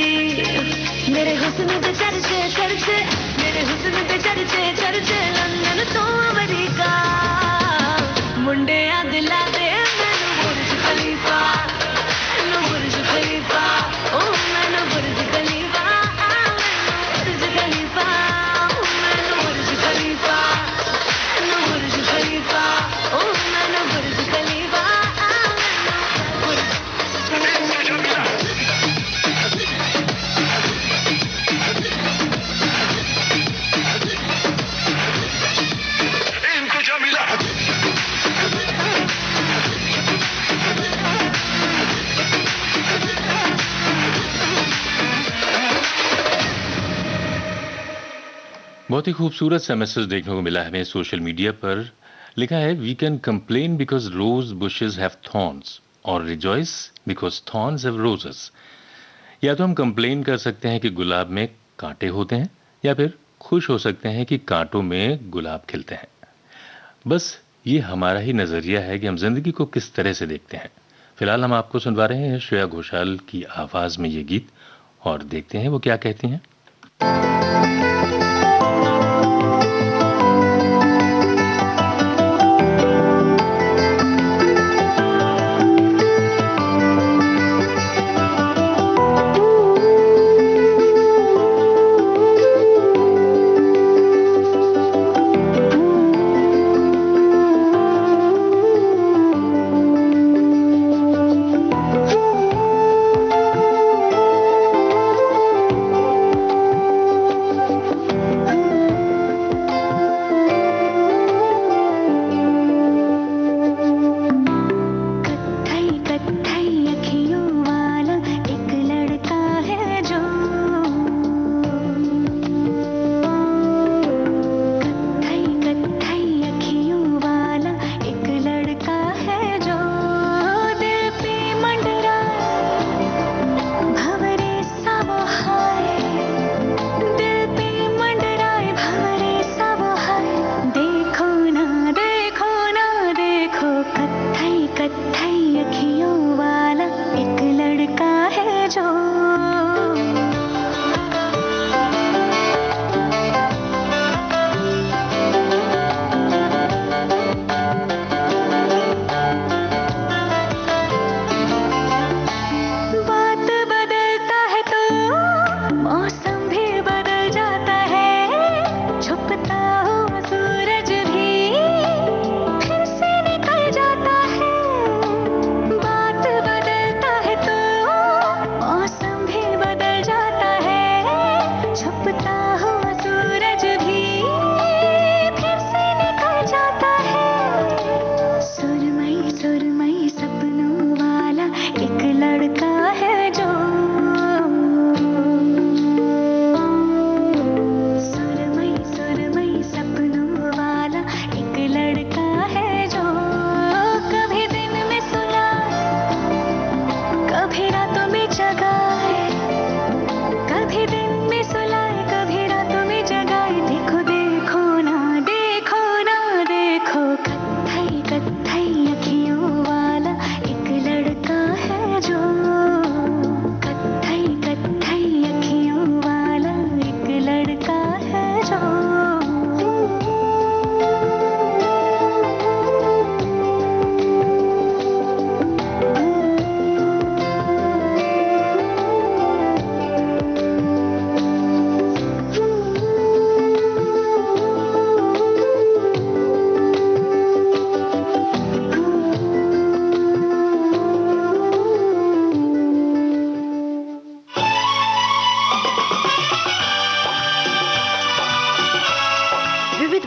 मेरे हुस्न पे चर्चे चर्चे मेरे हुस्न पे चर्चे चर्चे लंदन तो बहुत ही खूबसूरत सा मैसेज देखने को मिला है हमें सोशल मीडिया पर। लिखा है, we can complain because rose bushes have thorns और rejoice because thorns have roses. या तो हम कंप्लेन कर सकते हैं कि गुलाब में कांटे होते हैं, या फिर खुश हो सकते हैं कि कांटों में गुलाब खिलते हैं। बस ये हमारा ही नजरिया है कि हम जिंदगी को किस तरह से देखते हैं। फिलहाल हम आपको सुनवा रहे हैं श्रेया घोषाल की आवाज में ये गीत, और देखते हैं वो क्या कहती हैं।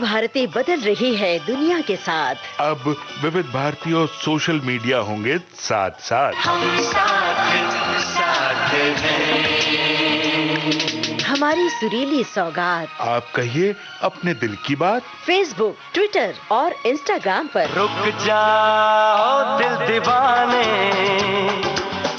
भारती बदल रही है दुनिया के साथ। अब विविध भारती और सोशल मीडिया होंगे साथ साथ। हम साथ साथ हैं। हमारी सुरीली सौगात। आप कहिए अपने दिल की बात। फेसबुक, ट्विटर और इंस्टाग्राम पर। रुक जाओ दिल दीवाने,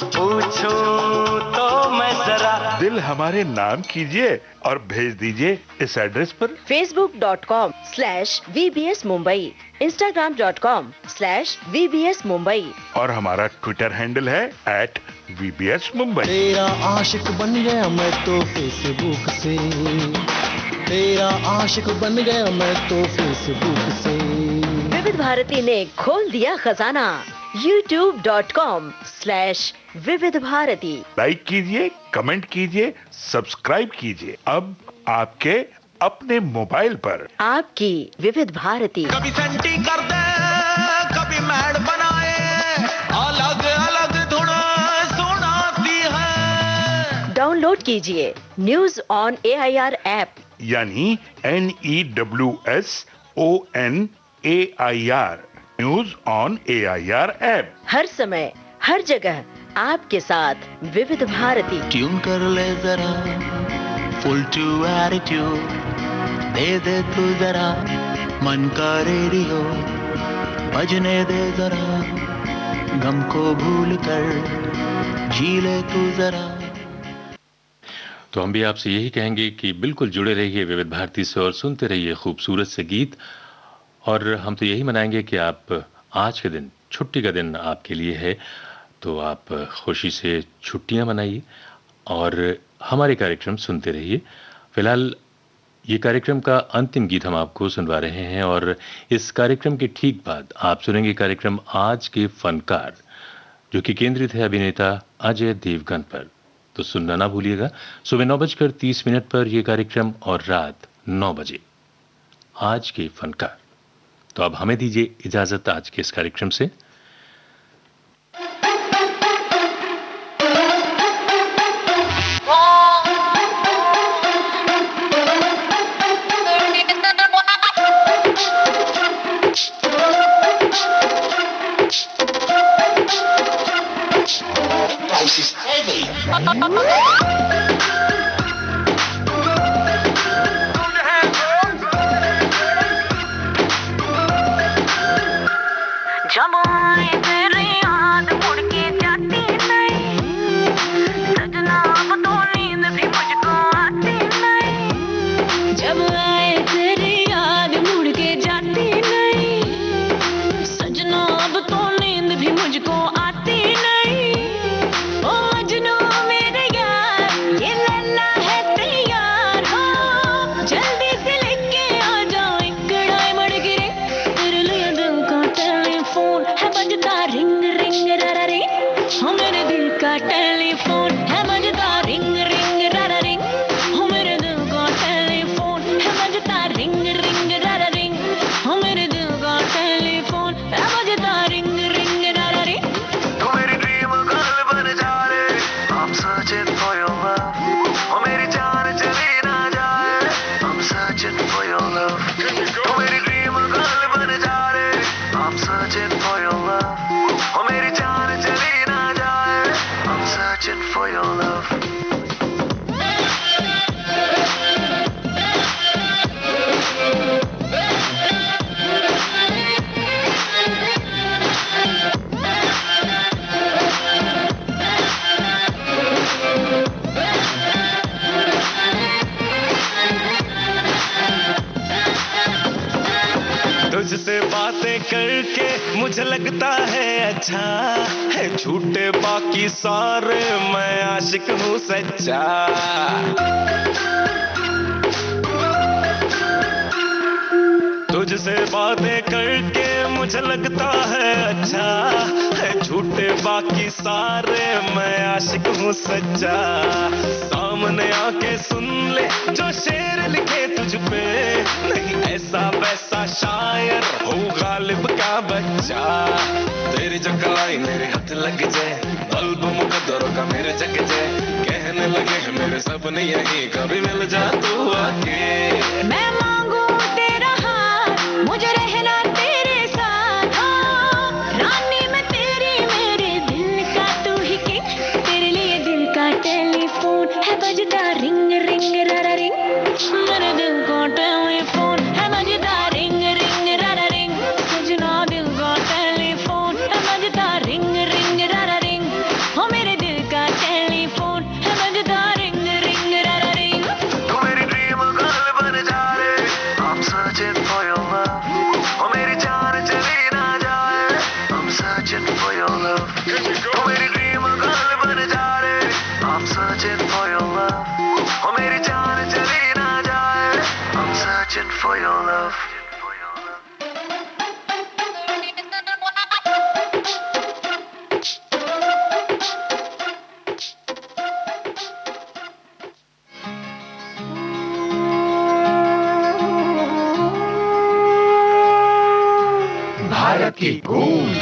पूछूं तो मैं जरा। दिल हमारे नाम कीजिए और भेज दीजिए इस एड्रेस पर। facebook.com/VBS Mumbai, Instagram.com/VBS Mumbai और हमारा ट्विटर हैंडल है @VBS Mumbai। तेरा आशिक बन गया मैं तो फेसबुक से, तेरा आशिक बन गया मैं तो फेसबुक से। विविध भारती ने खोल दिया खजाना। youtube.com/विविध भारती। लाइक कीजिए, कमेंट कीजिए, सब्सक्राइब कीजिए। अब आपके अपने मोबाइल पर आपकी विविध भारती। कभी सेंटी कर दे, कभी मैड बनाए, अलग अलग धुन सुनाती है। डाउनलोड कीजिए न्यूज ऑन AIR ऐप, यानी NEWSONAIR, news on AIR app. हर समय हर जगह आपके साथ विविध भारती। ट्यून कर ले जरा, फुल टू एटीट्यूड, दे दे तू जरा मन का रेडियो, बजने दे जरा गम को भूल कर, जी ले तू जरा। तो हम भी आपसे यही कहेंगे कि बिल्कुल जुड़े रहिए विविध भारती से और सुनते रहिए खूबसूरत से गीत। और हम तो यही मनाएंगे कि आप आज के दिन, छुट्टी का दिन आपके लिए है, तो आप खुशी से छुट्टियां मनाइए और हमारे कार्यक्रम सुनते रहिए। फिलहाल ये कार्यक्रम का अंतिम गीत हम आपको सुनवा रहे हैं और इस कार्यक्रम के ठीक बाद आप सुनेंगे कार्यक्रम आज के फनकार, जो कि केंद्रित है अभिनेता अजय देवगन पर। तो सुनना ना भूलिएगा, सुबह 9:30 पर यह कार्यक्रम और रात 9 बजे आज के फनकार। तो अब हमें दीजिए इजाजत आज के इस कार्यक्रम से। जब आए तेरी याद मुड़ के जाती नहीं, सजना अब तो नींद भी मुझको आती नहीं। जब आए तेरी याद मुड़ के जाती नहीं, सजना अब तो नींद भी मुझको आती नहीं। ओ मजनू मेरे यार, ये लैला है तैयार हो, जल्दी से लेके आ जाओ एक डायमंड गिरे, तेरे लिए दिल का टेलीफोन है बजता रिंग रिंग रा रिंग, हो मेरे दिल का टेलीफोन है बजता रिंग रिंग रा रिंग, हो मेरे दिल का टेलीफोन है बजता रिंग रिंग रा रिंग, हो मेरे दिल का टेलीफोन है बजता रिंग रिंग रा रिंग। तू मेरी ड्रीम गर्ल बन जा रे, I'm searching for your love, ओ मेरी जान चली ना जाए, I'm searching for your love। तू मेरी ड्रीम गर्ल बन जा रे, I'm searching for your love, ओ मेरी जान चली ना जाए, I'm searching for your love। तुझसे बातें करके मुझे लगता है अच्छा है, झूठे बाकी सारे मैं आशिक हूँ सच्चा। तुझसे बातें करके मुझे लगता है अच्छा है, झूठे बाकी सारे मैं आशिक हूँ सच्चा। सामने आके सुन ले जो शेर लिखे तुझ पे, नहीं ऐसा वैसा शायर हो गालिब का बच्चा। तेरी जो कलाई मेरे हाथ लग जाए, बल्ब मुकद्दरों का मेरे जग जाए, कहने लगे हैं मेरे सपने यही कभी मिल जा तू आके। मैं मांगू तेरा हाथ, मुझे रहना तेरे साथ, हाँ रानी मैं तेरी, मेरे दिल का तू ही किंग, तेरे लिए दिल का टेलीफोन है बजता रिंग रिंग रा रिंग, मेरे दिल का टेलीफोन है बजता रिंग रिंग रा रिंग, सजना दिल का टेलीफोन है बजता रिंग रिंग रा रिंग, हो मेरे दिल का टेलीफोन है बजता रिंग रिंग रा रिंग। तू मेरी ड्रीम गर्ल बन जा रे, I'm searching for your love, ओ मेरी जान चली ना जाए, I'm searching for your love। तू मेरी ड्रीम गर्ल बन जा रे, I'm searching for your love, ओ मेरी जान चली ना जाए, I'm searching for your love। Bharat की गूंज